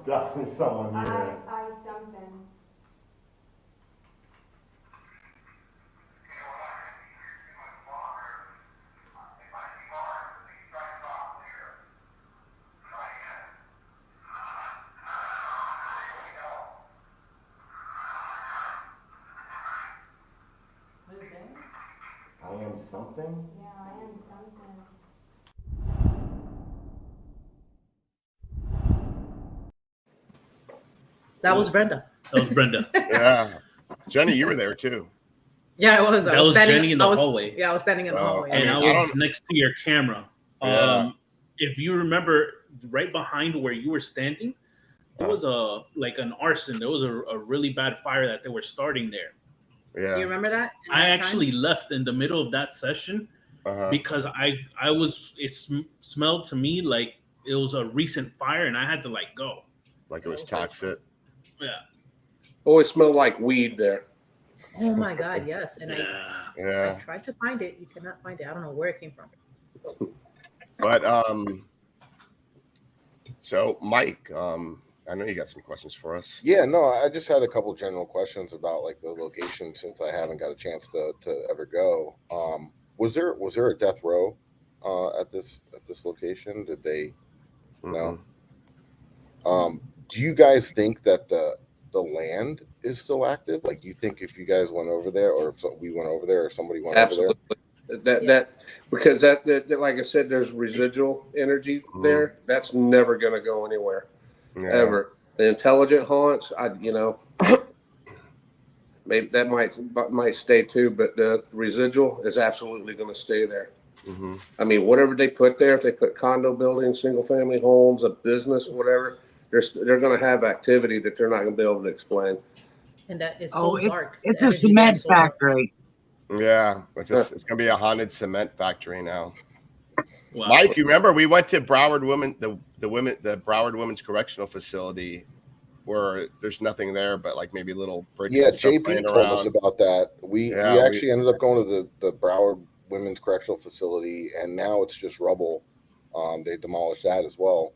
definitely someone here. I something. I am something? Yeah, I am something. That was Brenda. That was Brenda. Yeah. Jenny, you were there too. Yeah, I was. That was Jenny in the hallway. Yeah, I was standing in the hallway. And I was next to your camera. Yeah. If you remember, right behind where you were standing, there was an arson. There was a really bad fire that they were starting there. Yeah. Do you remember that? I actually left in the middle of that session because it smelled to me like it was a recent fire and I had to go. Like it was toxic. Yeah. Always smelled like weed there. Oh my God, yes. And I tried to find it. You cannot find it. I don't know where it came from. But so Mike, I know you got some questions for us. Yeah, no, I just had a couple general questions about the location since I haven't got a chance to ever go. Was there a death row at this location? Did they? No. Do you guys think that the land is still active? Do you think if you guys went over there, or if we went over there, or somebody went over there? Because that like I said, there's residual energy there. That's never going to go anywhere, ever. The intelligent haunts, maybe that might stay too, but the residual is absolutely going to stay there. Mm-hmm. I mean, whatever they put there, if they put condo buildings, single family homes, a business, whatever, they're going to have activity that they're not going to be able to explain. And that is so dark. It's a cement factory. Yeah, it's going to be a haunted cement factory now. Wow. Mike, you remember we went to Broward the Broward Women's Correctional Facility, where there's nothing there but maybe little bricks. Yeah, JP told us about that. We actually ended up going to the Broward Women's Correctional Facility, and now it's just rubble. They demolished that as well,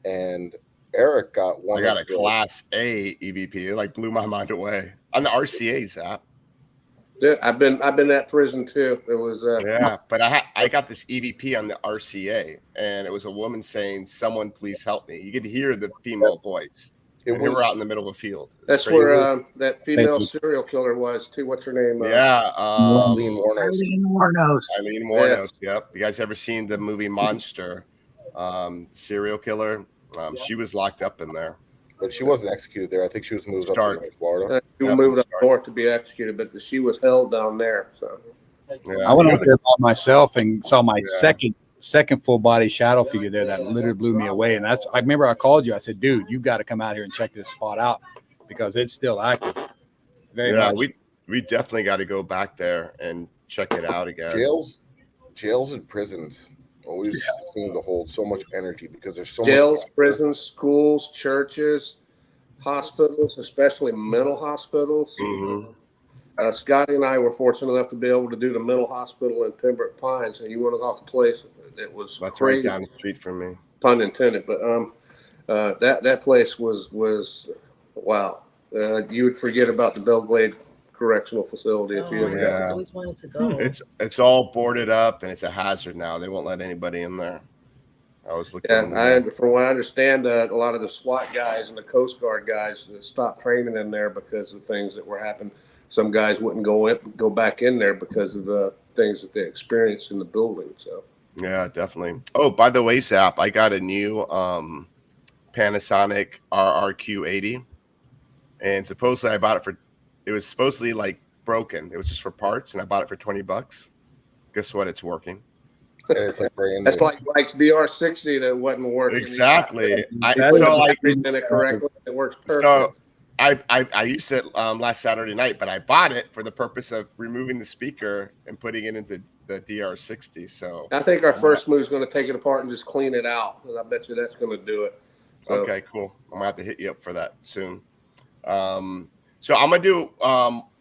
and Eric got one. I got a Class A EVP. It blew my mind away on the RCA's app. Yeah, I've been at prison too. It was but I got this EVP on the RCA, and it was a woman saying, "Someone please help me." You could hear the female voice. We were out in the middle of a field. That's where that female serial killer was too. What's her name? Eileen Wuornos. Eileen Wuornos. Yep. You guys ever seen the movie Monster? Serial killer. She was locked up in there. But she wasn't executed there. I think she was moved up to Florida. She was moved up north to be executed, but she was held down there. So I went up there by myself and saw my second full body shadow figure there that literally blew me away. And I remember I called you. I said, "Dude, you got to come out here and check this spot out because it's still active." Very much. We definitely got to go back there and check it out again. Jails and prisons always seem to hold so much energy because there's so jails, much prisons, schools, churches, hospitals, especially mental hospitals. Mm-hmm. Scotty and I were fortunate enough to be able to do the mental hospital in Pembroke Pines, and you want to talk a place that was that's crazy. Right down the street from me. Pun intended, but that place was wow. You would forget about the Belle Glade Correctional Facility if you I always wanted to go. It's all boarded up and it's a hazard now. They won't let anybody in there. I was looking. From what I understand, a lot of the SWAT guys and the Coast Guard guys stopped training in there because of things that were happening. Some guys wouldn't go back in there because of the things that they experienced in the building. So yeah, definitely. Oh, by the way, Zap, I got a new Panasonic RRQ80, and supposedly I bought it for. It was supposedly broken. It was just for parts, and I bought it for $20. Guess what? It's working. That's like Mike's DR60 that wasn't working. Exactly. It correctly. It works perfect. So I used it last Saturday night, but I bought it for the purpose of removing the speaker and putting it into the DR60. So I think our first move is going to take it apart and just clean it out. I bet you that's going to do it. So. Okay, cool. I'm gonna have to hit you up for that soon. So I'm gonna do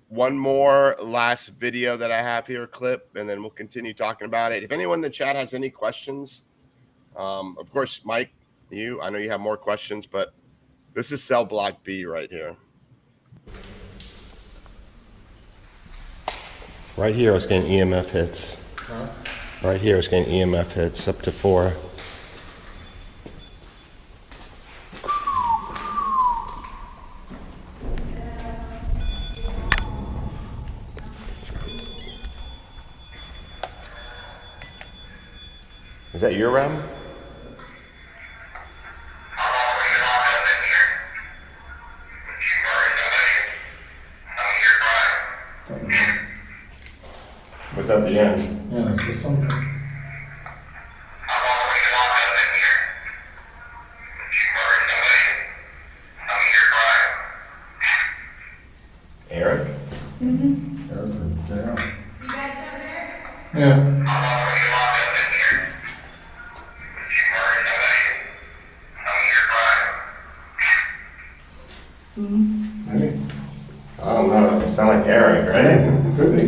one more last video that I have here, clip, and then we'll continue talking about it. If anyone in the chat has any questions, of course, Mike, I know you have more questions, but This is cell block B right here. Right here, I was getting EMF hits. Huh? Right here, I was getting EMF hits up to 4. Is that your REM? Was that the end? Yeah, it's just something. Eric? Mm-hmm. Yeah. You guys over there? Yeah. Maybe. I don't know. You sound like Eric, right? Could be.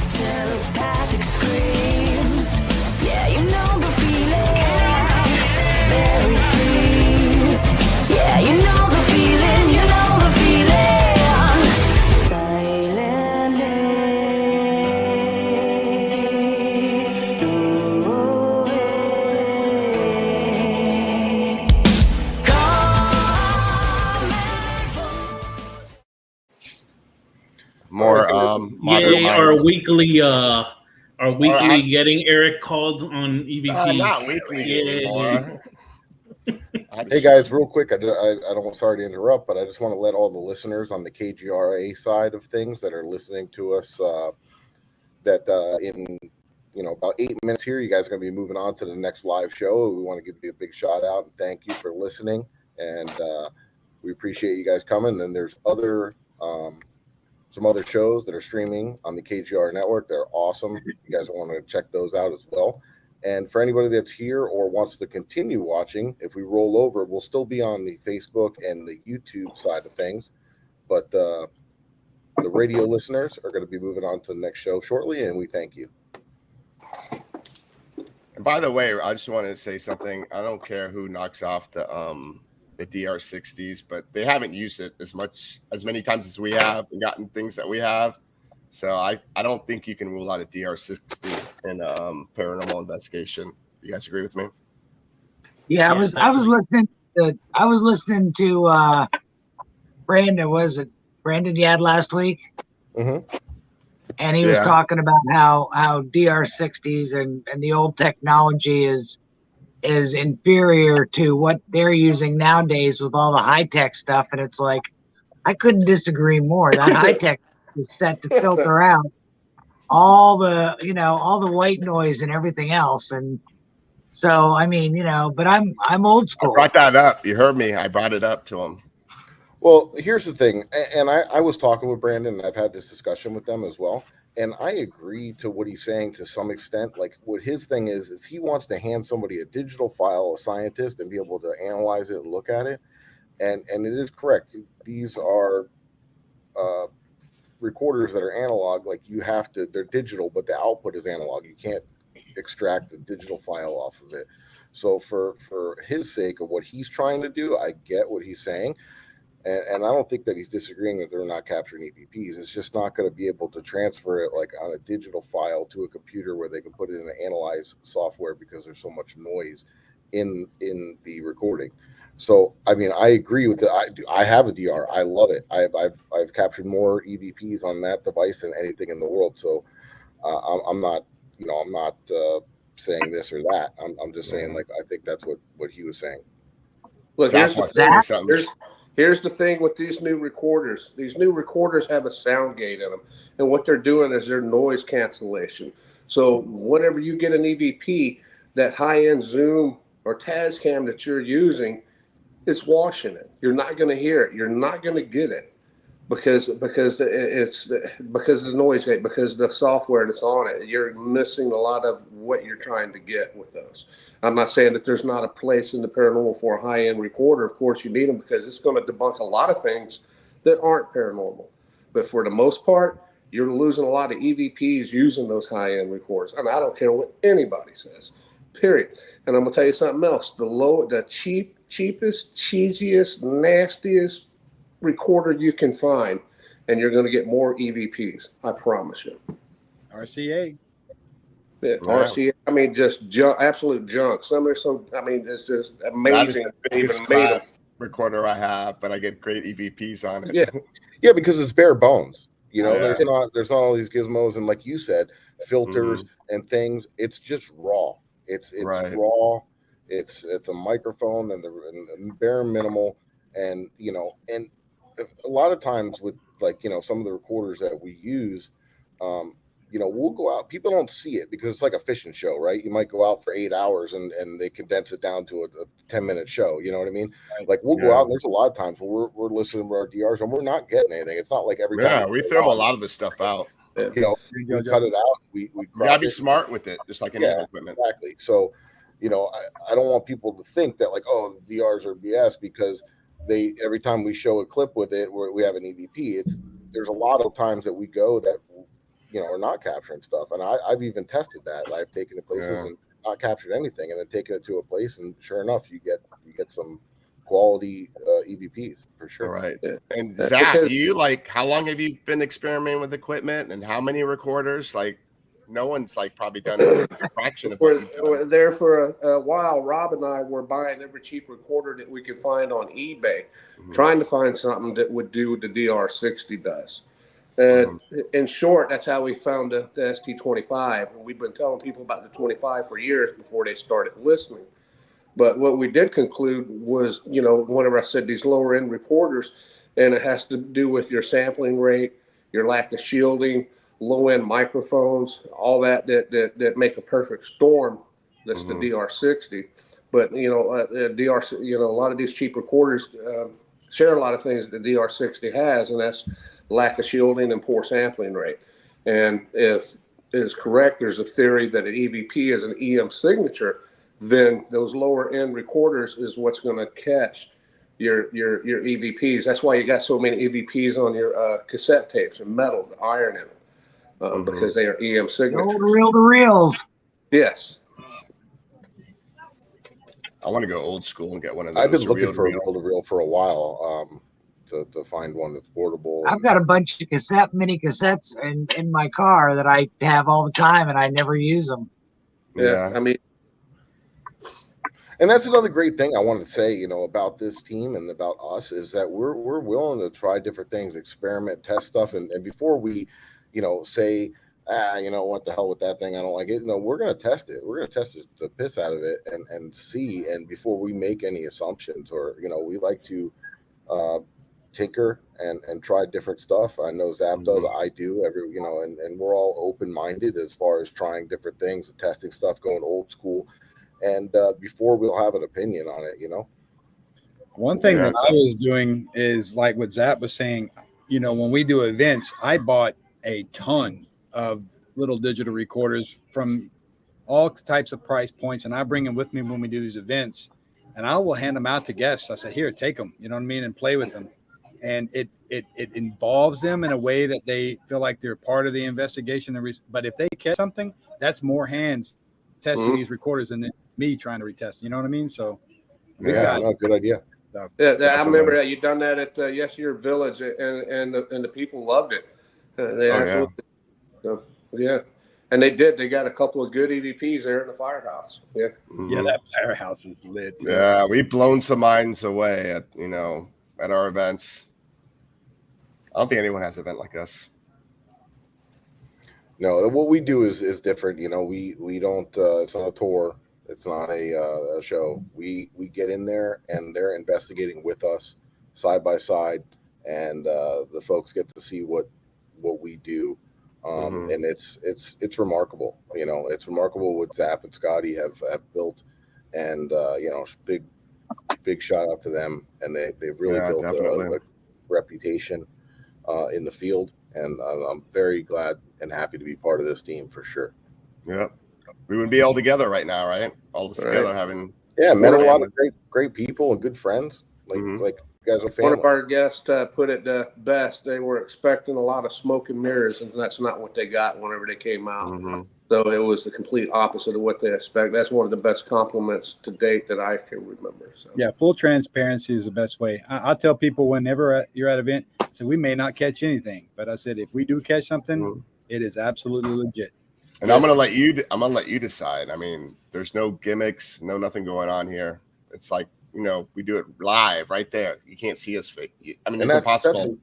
Telepathic screams. Yeah, you know the feeling. Very free. Yeah, you know the feeling. You know the feeling. Silently. More Yay, our weekly getting Eric called on EVP. Not weekly anymore. Hey guys, real quick, I don't, sorry to interrupt, but I just want to let all the listeners on the KGRA side of things that are listening to us that in about 8 minutes here, you guys are going to be moving on to the next live show. We want to give you a big shout out and thank you for listening, and we appreciate you guys coming. And there's some other shows that are streaming on the KGR network. They're awesome. You guys want to check those out as well. And for anybody that's here or wants to continue watching, if we roll over, we'll still be on the Facebook and the YouTube side of things. But the radio listeners are going to be moving on to the next show shortly, and we thank you. And by the way, I just wanted to say something. I don't care who knocks off the DR60s, but they haven't used it as many times as we have and gotten things that we have. So I don't think you can rule out a DR60 in paranormal investigation. You guys agree with me? Yeah, I was listening to Brandon. Was it Brandon you had last week? Mm-hmm. And he was talking about how DR60s and the old technology is inferior to what they're using nowadays with all the high tech stuff. And it's like, I couldn't disagree more. That high tech is set to filter out all the white noise and everything else. And so, I mean, but I'm old school. I brought that up. You heard me. I brought it up to him. Well, here's the thing. And I was talking with Brandon, and I've had this discussion with them as well. And I agree to what he's saying to some extent. Like, what his thing is he wants to hand somebody a digital file, a scientist, and be able to analyze it and look at it. And it is correct. These are recorders that are analog. Like, they're digital, but the output is analog. You can't extract the digital file off of it. So for his sake of what he's trying to do, I get what he's saying. And I don't think that he's disagreeing that they're not capturing EVPs. It's just not going to be able to transfer it like on a digital file to a computer where they can put it in an analyze software because there's so much noise in the recording. So, I mean, I agree with that. I have a DR. I love it. I've captured more EVPs on that device than anything in the world. So I'm not saying this or that. I'm just saying, like, I think that's what he was saying. Look, here's the thing with these new recorders. These new recorders have a sound gate in them. And what they're doing is they're noise cancellation. So whenever you get an EVP, that high-end Zoom or Tascam that you're using, it's washing it. You're not going to hear it. You're not going to get it because of the noise gate, because of the software that's on it. You're missing a lot of what you're trying to get with those. I'm not saying that there's not a place in the paranormal for a high-end recorder. Of course, you need them because it's going to debunk a lot of things that aren't paranormal. But for the most part, you're losing a lot of EVPs using those high-end recorders. And I don't care what anybody says. period. And I'm gonna tell you something else. The cheapest, cheesiest, nastiest recorder you can find, and you're gonna get more EVPs. I promise you. RCA. Yeah, RCA. I mean, just junk, absolute junk. Some are so. I mean, it's just amazing. That is the biggest class recorder I have, but I get great EVPs on it. Yeah, yeah, because it's bare bones. You know, there's not all these gizmos and, like you said, filters and things. It's just raw. It's raw. It's a microphone and the bare minimal, and you know, and a lot of times with, like, you know, some of the recorders that we use, you know, we'll go out. People don't see it because it's like a fishing show, right? You might go out for 8 hours and they condense it down to a 10-minute show. You know what I mean? Like, we'll go out, and there's a lot of times where we're listening to our DRs and we're not getting anything. It's not like every time. Yeah, we throw a lot of this stuff out. You know, we cut it out. We gotta be smart with it, just like any other equipment. Exactly. So, you know, I don't want people to think that, like, oh, the DRs are BS because every time we show a clip with it where we have an EVP, there's a lot of times that we go that, you know, are not capturing stuff. And I've even tested that. I've taken it places and not captured anything, and then taken it to a place, and sure enough, you get some quality EVPs for sure. Right. Yeah. And Zach, how long have you been experimenting with equipment, and how many recorders? Like, no one's like probably done a fraction of we're there for a while. Rob and I were buying every cheap recorder that we could find on eBay, trying to find something that would do what the DR60 does. And in short, that's how we found the ST25. We've been telling people about the 25 for years before they started listening. But what we did conclude was, you know, whenever I said these lower end recorders, and it has to do with your sampling rate, your lack of shielding, low end microphones, all that make a perfect storm. That's the DR60. But, you know, you know, a lot of these cheap recorders share a lot of things that the DR60 has, and that's lack of shielding and poor sampling rate. And if it is correct, there's a theory that an EVP is an EM signature, then those lower end recorders is what's going to catch your EVPs. That's why you got so many EVPs on your cassette tapes and metal, the iron in them, because they are EM signatures. Reel to reels. Yes. I want to go old school and get one of those. I've been looking for a reel-to-reel for a while. To find one that's portable. I've got a bunch of mini cassettes in my car that I have all the time, and I never use them. Yeah, I mean, and that's another great thing I wanted to say, you know, about this team and about us, is that we're willing to try different things, experiment, test stuff, and before we, you know, say, you know, what the hell with that thing, I don't like it. No, we're going to test it. We're going to test the piss out of it and see. And before we make any assumptions, or, you know, we like to tinker and try different stuff. I know Zap does, I do, you know, and we're all open-minded as far as trying different things and testing stuff, going old school, and before we'll have an opinion on it, you know. One thing that I was doing is, like what Zap was saying, you know, when we do events, I bought a ton of little digital recorders from all types of price points, and I bring them with me when we do these events, and I will hand them out to guests. I said, here, take them, you know what I mean, and play with them. And it involves them in a way that they feel like they're part of the investigation. But if they catch something, that's more hands testing these recorders than me trying to retest. You know what I mean? So, good idea. Yeah, I remember that you done that at Yes Your Village, and the people loved it. They absolutely, yeah. And they did. They got a couple of good EVPs there in the firehouse. Yeah, yeah, that firehouse is lit. Yeah, we've blown some minds away at our events. I don't think anyone has an event like us. No, what we do is different. You know, we don't. It's not a tour. It's not a show. We get in there and they're investigating with us side by side, and the folks get to see what we do. And it's remarkable. You know, it's remarkable what Zap and Scotty have built, and you know, big shout out to them. And they've really built a reputation in the field, and I'm very glad and happy to be part of this team for sure. Yeah, we wouldn't be all together right now, right? All of us together having met a lot of great people and good friends. Like you guys are family. One of our guests put it best. They were expecting a lot of smoke and mirrors, and that's not what they got whenever they came out. So it was the complete opposite of what they expect. That's one of the best compliments to date that I can remember. So. Yeah, full transparency is the best way. I tell people whenever you're at an event, so we may not catch anything, but I said if we do catch something, it is absolutely legit. And I'm gonna let you decide. I mean, there's no gimmicks, nothing going on here. It's like, we do it live right there. You can't see us fake. I mean, it's impossible.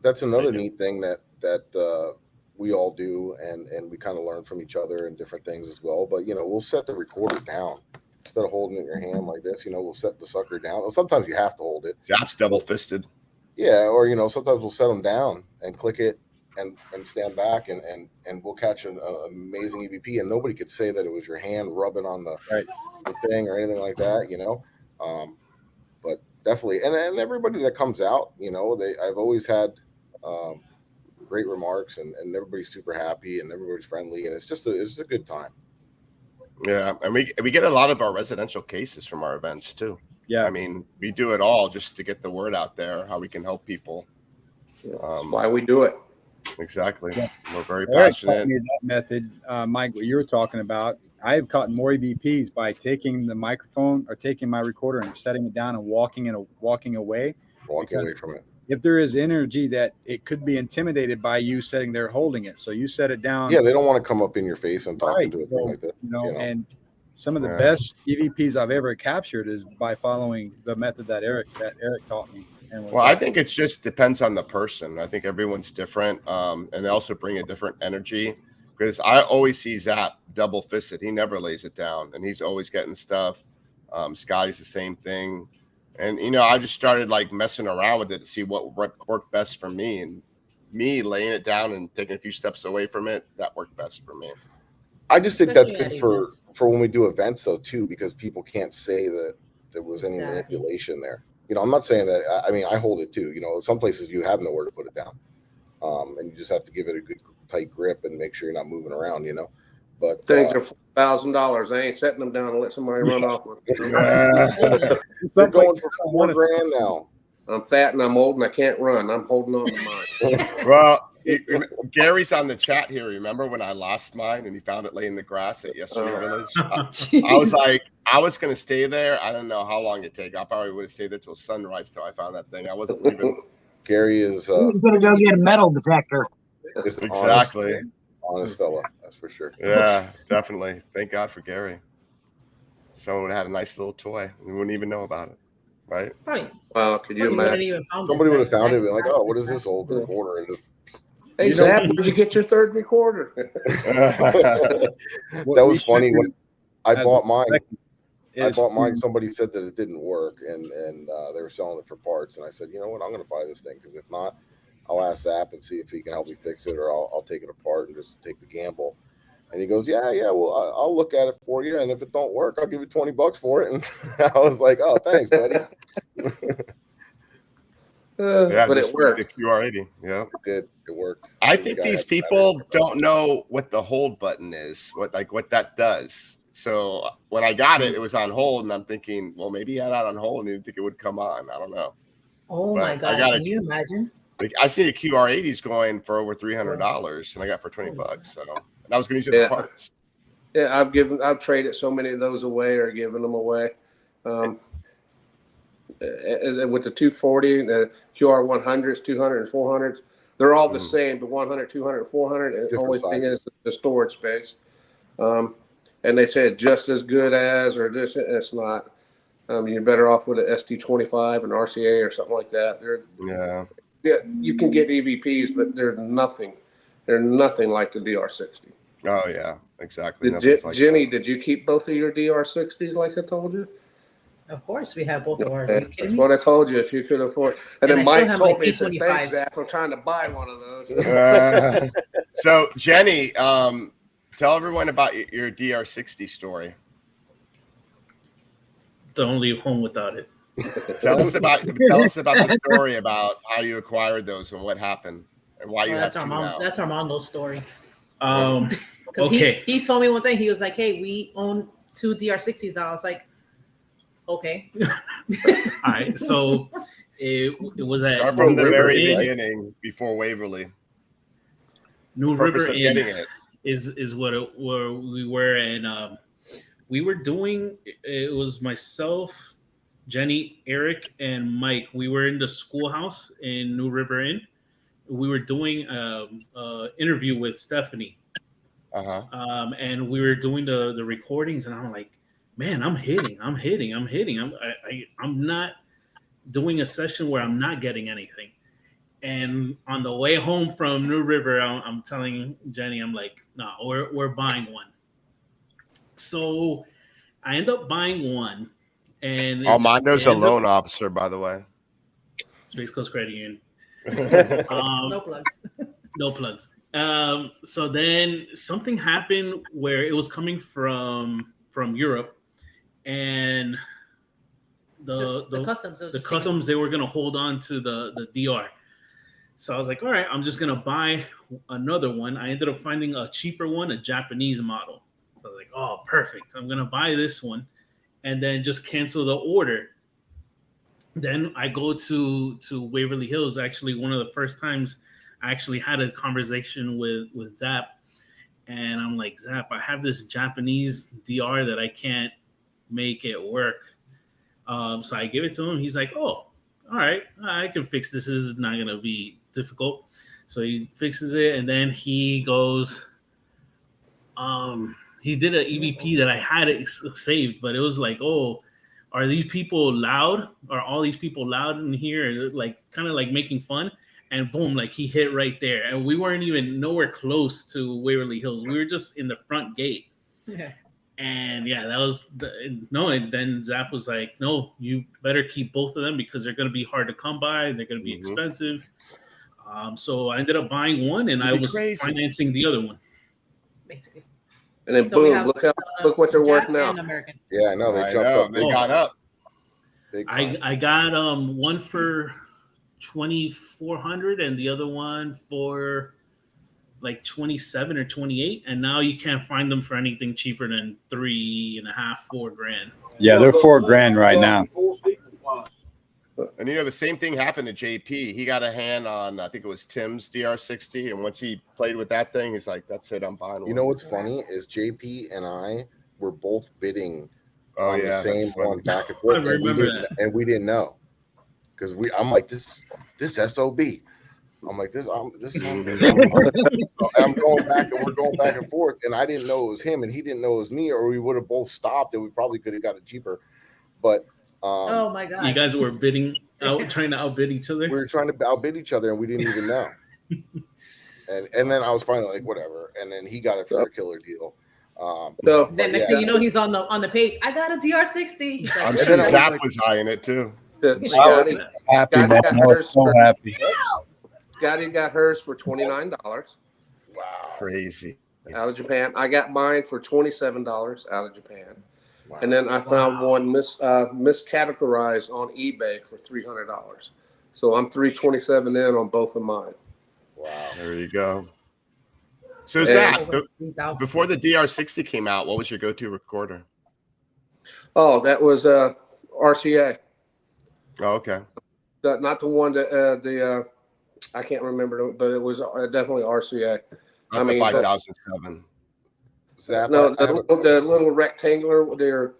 That's another neat thing that we all do, and we kind of learn from each other and different things as well. But we'll set the recorder down instead of holding it in your hand like this. We'll set the sucker down. Well, sometimes you have to hold it. Zap's double fisted. Yeah, or sometimes we'll set them down and click it and stand back and we'll catch an amazing EVP, and nobody could say that it was your hand rubbing on the thing or anything like that. But definitely, and everybody that comes out, I've always had great remarks, and everybody's super happy and everybody's friendly, and it's just a good time. Yeah, and we get a lot of our residential cases from our events too. Yeah, I mean, we do it all just to get the word out there, how we can help people. That's why we do it. Exactly. Yeah. We're very Eric passionate. taught me that method, Mike, what you were talking about. I have caught more EVPs by taking the microphone or taking my recorder and setting it down and walking away. Walking away from it. If there is energy that it could be intimidated by you sitting there holding it, so you set it down. Yeah, they don't want to come up in your face and talking to it like that. And some of the best EVPs I've ever captured is by following the method that Eric taught me. Well, I think it just depends on the person. I think everyone's different, and they also bring a different energy. Because I always see Zap double fisted. He never lays it down, and he's always getting stuff. Scotty's the same thing. And, I just started like messing around with it to see what worked best for me. And me laying it down and taking a few steps away from it, that worked best for me. I just think that's good for when we do events, though, too, because people can't say that there was any manipulation there. I'm not saying that. I mean, I hold it, too. Some places you have nowhere to put it down. And you just have to give it a good tight grip and make sure you're not moving around, But things are $1,000. I ain't setting them down and let somebody run off with them. They're going for $4,000 now. I'm fat and I'm old and I can't run. I'm holding on to mine. Well, Gary's on the chat here. Remember when I lost mine and he found it laying in the grass at Yesterday Village? I was like, I was going to stay there. I don't know how long it'd take. I probably would have stayed there till sunrise till I found that thing. I wasn't leaving. Gary is he's going to go get a metal detector. Exactly. Honest fella, that's for sure. Yeah, definitely. Thank God for Gary. Someone would have had a nice little toy. We wouldn't even know about it, right? Right. Wow, could you imagine? Somebody would have found it and been like, "Oh, what is this old recorder?" And just, hey, Zap, where'd you get your third recorder? That was funny when I bought mine. Somebody said that it didn't work, and they were selling it for parts. And I said, you know what, I'm going to buy this thing because if not, I'll ask Zap and see if he can help me fix it, or I'll take it apart and just take the gamble. And he goes, yeah, well, I'll look at it for you, and if it don't work, I'll give you $20 for it. And I was like, oh, thanks, buddy. But it worked. The QR80, yeah, it did. It worked. I think these people don't know what the hold button is, what that does. So when I got it, it was on hold, and I'm thinking, well, maybe I had it on hold and didn't think it would come on. I don't know. Oh my God! Can you imagine? I see the QR80s going for over $300, and I got for $20. So and I was going to use it for parts. Yeah, I've traded so many of those away or given them away. With the 240, the QR100s, 200, and 400s, they're all the same. The 100, 200, 400. The only thing is the storage space. And they said just as good as, or this, it's not. You're better off with an ST25, an RCA, or something like that. Yeah, you can get EVPs, but they're nothing. They're nothing like the DR60. Oh yeah, exactly. Jenny, did you keep both of your DR60s like I told you? Of course, we have both of ours. That's what I told you. If you could afford, and then Mike told me, said, "Thanks, Zach. I'm trying to buy one of those." So Jenny, tell everyone about your DR60 story. Don't leave home without it. Tell us about the story about how you acquired those and what happened and why you have two now. That's Armando's story. Okay. He told me one day, he was like, "Hey, we own 2 DR60s now." I was like, "Okay." All right. So it was at start from the very beginning before Waverly. New River Inn. is where we were, and we were doing. It was myself, Jenny, Eric, and Mike. We were in the schoolhouse in New River Inn. We were doing an interview with Stephanie. And we were doing the recordings, and I'm like, man, I'm hitting. I'm not doing a session where I'm not getting anything. And on the way home from New River, I'm telling Jenny, I'm like, no, we're buying one. So I end up buying one, and Armando's a loan officer, by the way. Space Coast Credit Union. No plugs. No plugs. So then something happened where it was coming from Europe, and the customs, they were gonna hold on to the DR. So I was like, all right, I'm just gonna buy another one. I ended up finding a cheaper one, a Japanese model. So I was like, oh, perfect. I'm gonna buy this one, and then just cancel the order. Then I go to Waverly Hills. Actually, one of the first times I actually had a conversation with Zap, and I'm like, Zap, I have this Japanese DR that I can't make it work. So I give it to him. He's like, oh, all right, I can fix this. This is not going to be difficult. So he fixes it, and then he goes, he did an EVP that I had it saved, but it was like, oh, are these people loud? Are all these people loud in here? Like, kind of like making fun. And boom, like he hit right there. And we weren't even nowhere close to Waverly Hills. We were just in the front gate. Yeah. And yeah, that was and then Zap was like, no, you better keep both of them because they're going to be hard to come by. They're going to be expensive. So I ended up buying one, and I was financing the other one. Basically. And then So boom, look what they're worth now. Yeah, I know they jumped up. They got up. I got one for $2,400 and the other one for like 27 or 28, and now you can't find them for anything cheaper than $3.5-4 grand. Yeah, they're $4 right now. And the same thing happened to JP. He got a hand on, I think it was Tim's DR60, and once he played with that thing, he's like, that's it, I'm buying one. You know what's funny is JP and I were both bidding on the same one back and forth, and we didn't know. Because I'm like, this SOB. I'm like, this. So I'm going back, and we're going back and forth, and I didn't know it was him, and he didn't know it was me, or we would have both stopped, and we probably could have got it cheaper. But oh my god, you guys were trying to outbid each other. We were trying to outbid each other, and we didn't even know. and then I was finally like, whatever. And then he got it for a killer deal. Then next thing you know, he's on the page. I got a DR60. Like, I'm sure Zap was eyeing it too. Happy, man. I was so happy. Scotty got hers for $29. Wow, crazy! Out of Japan. I got mine for $27 out of Japan, and then I found one miscategorized on eBay for $300. So I'm $327 in on both of mine. Wow, there you go. So Zach, before the DR60 came out, what was your go-to recorder? Oh, that was RCA. Oh, okay. Not the one that I can't remember, but it was definitely RCA. Not the 5007. No, the little rectangular. They're.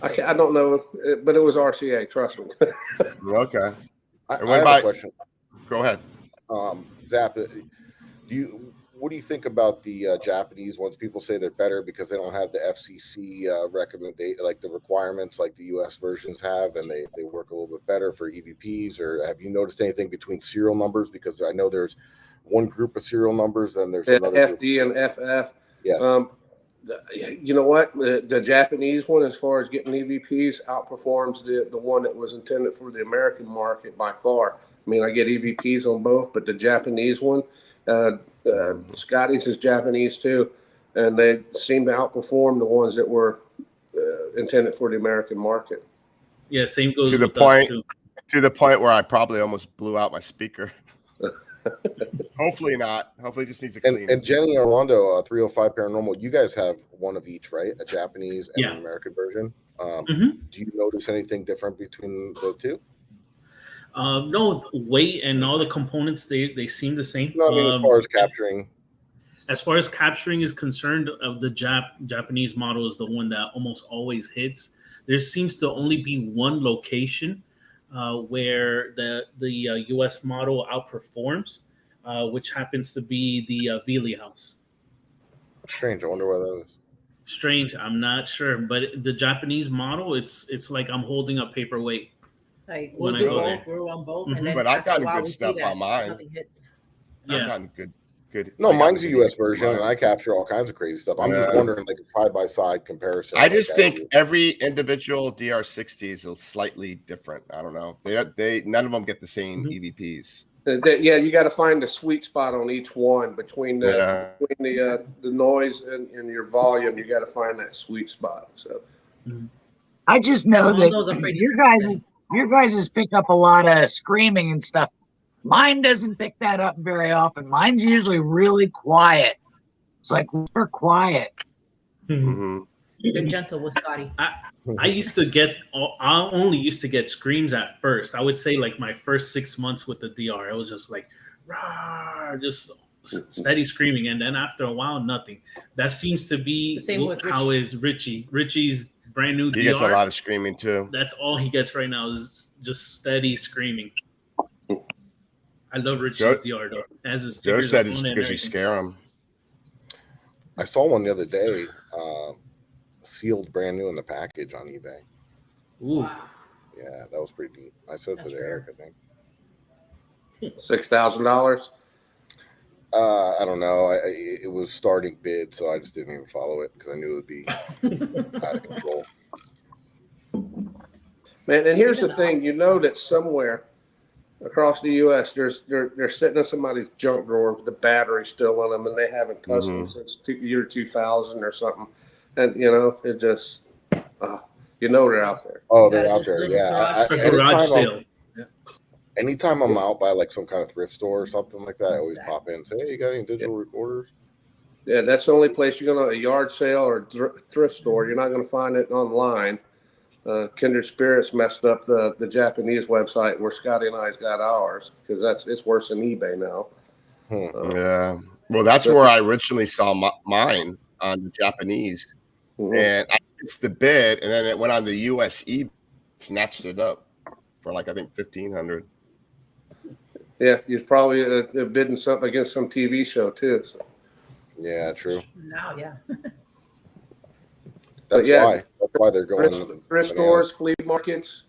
I don't know, but it was RCA. Trust me. Okay. I have a question. Go ahead. Zap, what do you think about the Japanese ones? People say they're better because they don't have the FCC recommendation, like the requirements like the US versions have, and they work a little bit better for EVPs. Or have you noticed anything between serial numbers? Because I know there's one group of serial numbers, and there's another FD group. and FF. Yes. You know what? The Japanese one, as far as getting EVPs, outperforms the one that was intended for the American market by far. I mean, I get EVPs on both, but the Japanese one, Scotty's is Japanese too, and they seem to outperform the ones that were intended for the American market. Yeah, same goes to the point. To the point where I probably almost blew out my speaker. Hopefully not. Hopefully, it just needs a clean. And Jenny Armando, 305 Paranormal, you guys have one of each, right? A Japanese and an American version. Do you notice anything different between the two? No, weight and all the components they seem the same. No, I mean, as far as capturing. As far as capturing is concerned, the Japanese model is the one that almost always hits. There seems to only be one location where the U.S. model outperforms, which happens to be the Bealey House. Strange. I wonder why that is. Strange. I'm not sure, but the Japanese model, it's like I'm holding a paperweight. Like we'll do both. We're on both, and then but I've gotten good we stuff see that on mine. nothing hits. I've gotten good. No, mine's a U.S. version, and I capture all kinds of crazy stuff. I'm just wondering, like, a side-by-side comparison. I just think every individual DR60 is slightly different. I don't know. They none of them get the same EVPs. Yeah, you got to find the sweet spot on each one between the noise and your volume. You got to find that sweet spot. So, I just know that your guys pick up a lot of screaming and stuff. Mine doesn't pick that up very often. Mine's usually really quiet. It's like we're quiet. They're gentle with Scotty. I used to get. I only used to get screams at first. I would say like my first 6 months with the DR, it was just like, rah, just steady screaming, and then after a while, nothing. That seems to be how is Richie. Richie's brand new DR. He gets a lot of screaming too. That's all he gets right now is just steady screaming. I love Richie's DR though. As his Joe said it's because you scare him. I saw one the other day, sealed brand new in the package on eBay. Ooh. Yeah, that was pretty neat. I said to Eric, I think. $6,000. I don't know. It was starting bid, so I just didn't even follow it because I knew it would be out of control. Man, and here's the thing: you know that somewhere across the U.S., they're sitting in somebody's junk drawer with the battery still on them, and they haven't touched them since year 2000 or something. And you know, it just, you know, they're out there. Oh, they're out there. Yeah. Anytime anytime I'm out by like some kind of thrift store or something like that, I always pop in and say, "Hey, you got any digital recorders?" Yeah, that's the only place you're gonna, a yard sale or thrift store. You're not gonna find it online. Kindred Spirits messed up the Japanese website where Scotty and I's got ours because it's worse than eBay now. Yeah, well, that's where I originally saw mine on the Japanese, and I fixed the bid, and then it went on the US eBay, snatched it up for like I think $1,500. Yeah, he's probably bidding something against some TV show too. So. Yeah, true. Now, yeah. That's why they're going thrift stores, flea markets,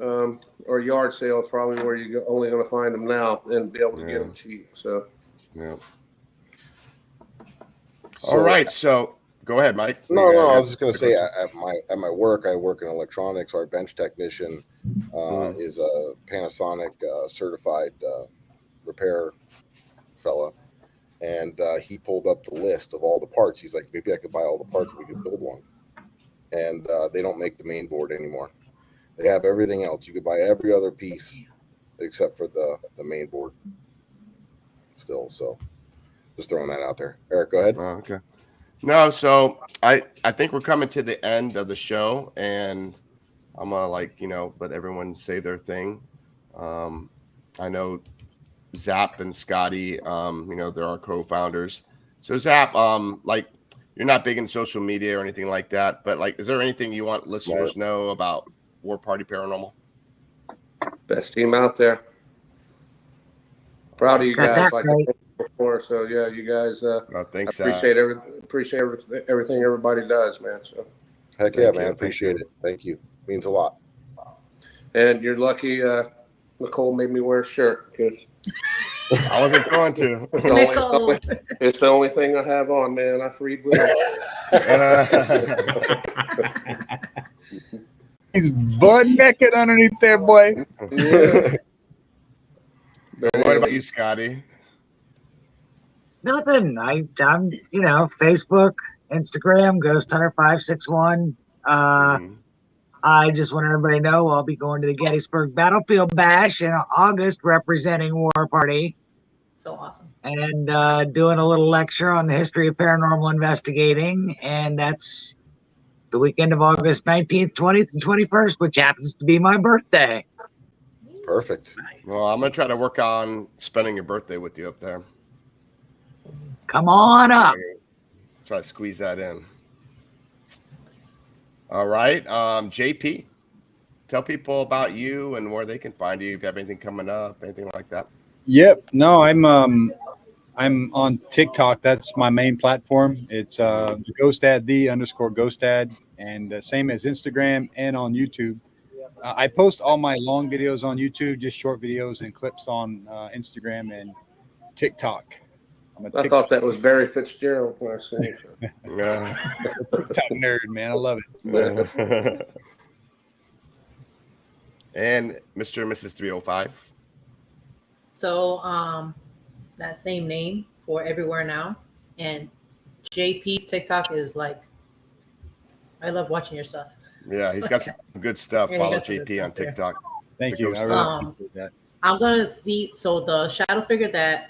or yard sales. Probably where you're only going to find them now and be able to get them cheap. So, yeah. All right, so go ahead, Mike. No, I was just going to say at my work, I work in electronics. Our bench technician is a Panasonic certified repair fella. And he pulled up the list of all the parts. He's like, maybe I could buy all the parts and we could build one. And they don't make the main board anymore. They have everything else. You could buy every other piece except for the main board still. So just throwing that out there. Eric, go ahead. Oh, okay. No, so I think we're coming to the end of the show, and I'm going to let everyone say their thing. I know Zap and Scotty, they're our co-founders. So Zap, you're not big in social media or anything like that, but is there anything you want listeners to know about War Party Paranormal? Best team out there. Proud of you guys, like I said before. So yeah, you guys. Thanks. Appreciate everything everybody does, man. So. Heck yeah, man. Appreciate it. Thank you. Means a lot. And you're lucky. Nicole made me wear a shirt because. I wasn't going to. It's the only thing I have on, man. I freed with He's butt naked underneath there, boy. Yeah. What about you, Scotty? Nothing. I'm Facebook, Instagram, Ghost Hunter 561. I just want everybody to know I'll be going to the Gettysburg Battlefield Bash in August representing War Party. So awesome. And doing a little lecture on the history of paranormal investigating. And that's the weekend of August 19th, 20th, and 21st, which happens to be my birthday. Perfect. Nice. Well, I'm gonna try to work on spending your birthday with you up there. Come on up. Try to squeeze that in. All right, JP, tell people about you and where they can find you. If you have anything coming up, anything like that. Yep. No, I'm on TikTok. That's my main platform. It's GhostDad _GhostDad, and same as Instagram and on YouTube. I post all my long videos on YouTube, just short videos and clips on Instagram and TikTok. I thought that was Barry Fitzgerald when I seen it. Yeah. TikTok nerd, man. I love it. And Mr. and Mrs. 305. So that same name for everywhere now. And JP's TikTok is like, I love watching your stuff. Yeah, he's got some good stuff. Yeah, Follow JP on TikTok. Thank you. I really appreciate that. I'm gonna see. So the shadow figure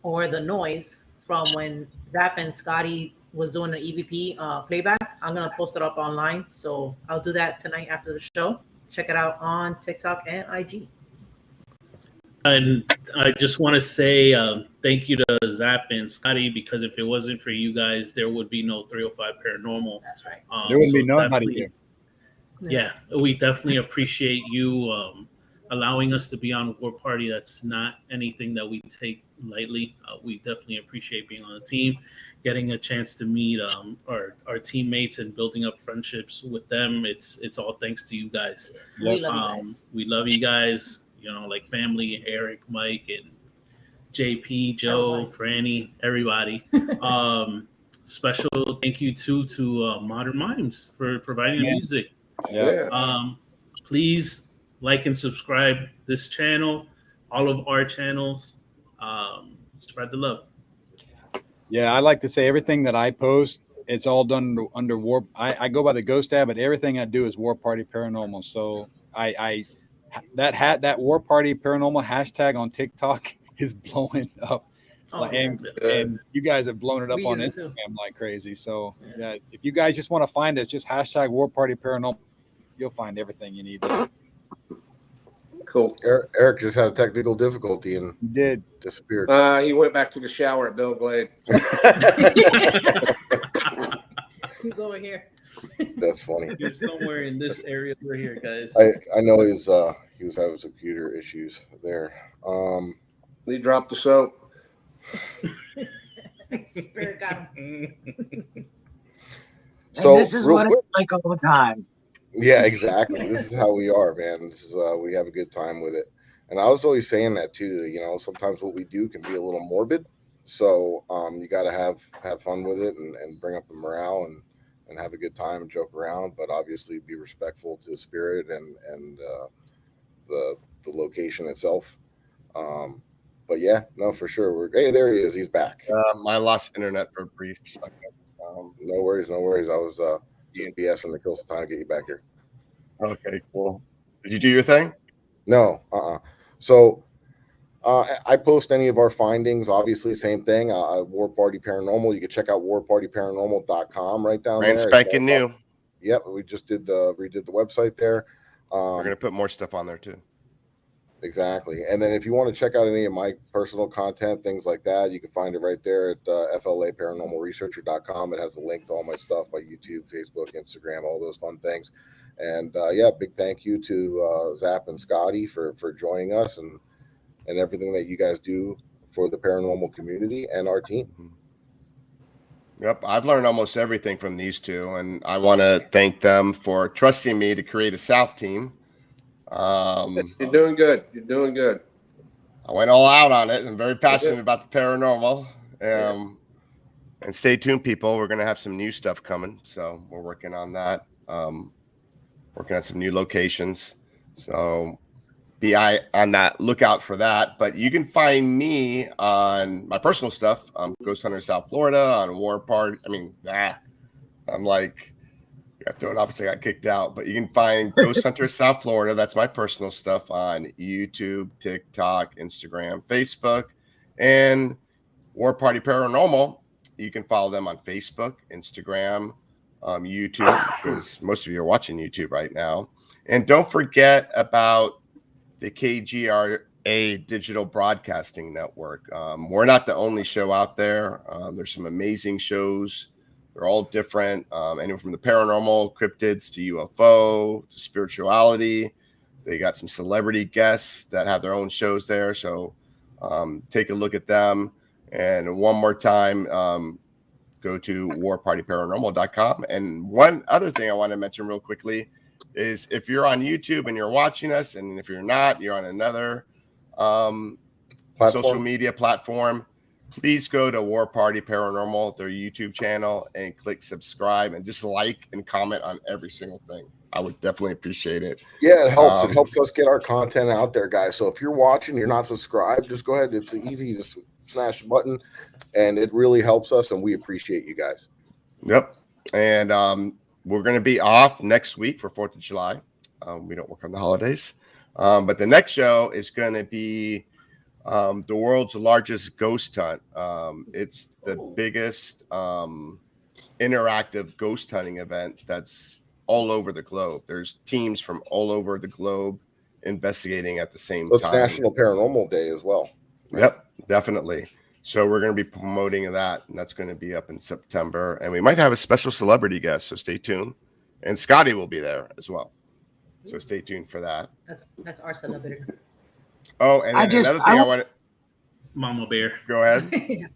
or the noise from when Zap and Scotty was doing the EVP playback, I'm gonna post it up online. So I'll do that tonight after the show. Check it out on TikTok and IG. And I just want to say thank you to Zap and Scotty, because if it wasn't for you guys, there would be no 305 Paranormal. That's right. There wouldn't be nobody here. Yeah, we definitely appreciate you allowing us to be on War Party. That's not anything that we take lightly. We definitely appreciate being on the team, getting a chance to meet our teammates and building up friendships with them. It's all thanks to you guys. We love you guys. We love you guys. You know, like family, Eric, Mike, and JP, Joe, Franny, everybody. Special thank you to Modern Mimes for providing the music. Yeah. Please like and subscribe this channel, all of our channels. Spread the love. Yeah, I like to say everything that I post, it's all done under War. I go by the Ghost Dad, but everything I do is War Party Paranormal. So that War Party Paranormal hashtag on TikTok is blowing up. And you guys have blown it up on Instagram like crazy. So yeah, if you guys just want to find us, just hashtag War Party Paranormal. You'll find everything you need. Cool. Eric just had a technical difficulty and disappeared. He went back to the shower at Belle Glade. He's over here. That's funny. He's somewhere in this area over here, guys. I know he was having some computer issues there. He dropped the soap. Spirit got him. So this is what it's like all the time. Yeah, exactly. This is how we are, man. This is we have a good time with it. And I was always saying that too. You know, sometimes what we do can be a little morbid. So you got to have fun with it and bring up the morale and have a good time and joke around, but obviously be respectful to the spirit and the location itself. But yeah, no, for sure. Hey, there he is. He's back. I lost internet for a brief second. No worries. I was just BSing to kill some time to get you back here. Okay, cool. Did you do your thing? No. So I post any of our findings. Obviously, same thing. War Party Paranormal. You can check out warpartyparanormal.com right down there. Brand spanking new. Yep, we just redid the website there. We're gonna put more stuff on there too. Exactly. And then if you want to check out any of my personal content, things like that, you can find it right there at flaparanormalresearcher.com. It has a link to all my stuff, my YouTube, Facebook, Instagram, all those fun things. And yeah, big thank you to Zap and Scotty for joining us and everything that you guys do for the paranormal community and our team. Yep, I've learned almost everything from these two, and I want to thank them for trusting me to create a South team. You're doing good. You're doing good. I went all out on it. I'm very passionate about the paranormal. And stay tuned, people. We're going to have some new stuff coming. So we're working on that. Working on some new locations. So be on that lookout for that. But you can find me on my personal stuff. Ghost Hunter South Florida, on War Party. I'm like, obviously got kicked out, but you can find Ghost Hunter South Florida. That's my personal stuff on YouTube, TikTok, Instagram, Facebook, and War Party Paranormal. You can follow them on Facebook, Instagram, YouTube, because most of you are watching YouTube right now. And don't forget about the KGRA Digital Broadcasting Network. We're not the only show out there. There's some amazing shows. They're all different, anywhere from the paranormal, cryptids, to UFO, to spirituality. They got some celebrity guests that have their own shows there. So take a look at them. And one more time, go to warpartyparanormal.com. And one other thing I want to mention real quickly is if you're on YouTube and you're watching us, and if you're not, you're on another social media platform, please go to War Party Paranormal, their YouTube channel, and click subscribe and just like and comment on every single thing. I would definitely appreciate it. Yeah, it helps. It helps us get our content out there, guys. So if you're watching, you're not subscribed, just go ahead. It's easy to smash the button, and it really helps us, and we appreciate you guys. Yep. And we're going to be off next week for 4th of July. We don't work on the holidays. But the next show is going to be the world's largest ghost hunt. It's the biggest interactive ghost hunting event that's all over the globe. There's teams from all over the globe investigating at the same time. It's National Paranormal Day as well. Right? Yep, definitely. So we're going to be promoting that, and that's going to be up in September. And we might have a special celebrity guest, so stay tuned. And Scotty will be there as well. So stay tuned for that. That's our celebrity. Oh, and then another thing I want to... Mama Bear. Go ahead.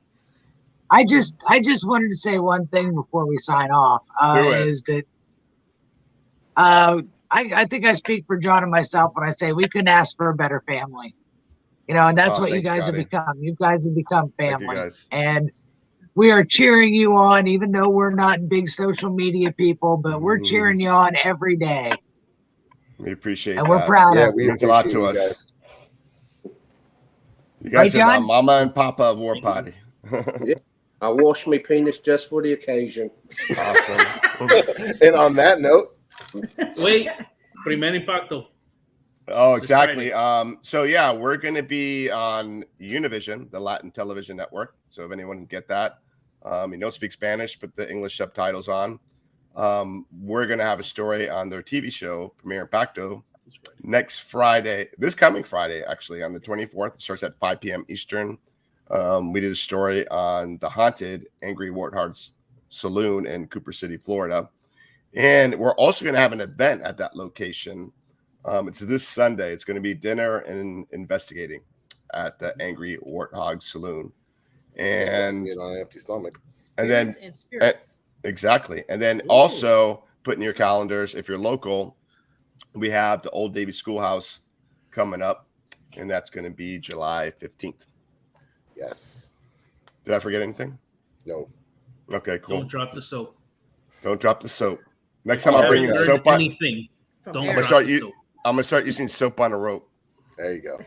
I just wanted to say one thing before we sign off. Is that I think I speak for John and myself when I say we couldn't ask for a better family. You know, and that's what you guys have become. You guys have become family. And we are cheering you on, even though we're not big social media people, but we're cheering you on every day. We appreciate it. And we're proud of it. It means a lot to us. You guys are the mama and papa of War Party. Yeah. I wash my penis just for the occasion. Awesome. And on that note, wait, primer impacto. Oh, exactly. So yeah, we're going to be on Univision, the Latin television network. So if anyone can get that, you don't speak Spanish, but the English subtitles on. We're going to have a story on their TV show, Primer Impacto, next Friday, this coming Friday, actually, on the 24th. It starts at 5 p.m. Eastern. We did a story on the haunted Angry Warthog's Saloon in Cooper City, Florida. And we're also going to have an event at that location. It's this Sunday. It's going to be dinner and investigating at the Angry Warthog Saloon. And on an empty stomach. And spirits. Exactly. And then also put in your calendars, if you're local, we have the Old Davie Schoolhouse coming up, and that's going to be July 15th. Yes. Did I forget anything? No. Okay, cool. Don't drop the soap. Don't drop the soap. Next time I'll bring in soap on anything. I'm going to start using soap on a rope. There you go.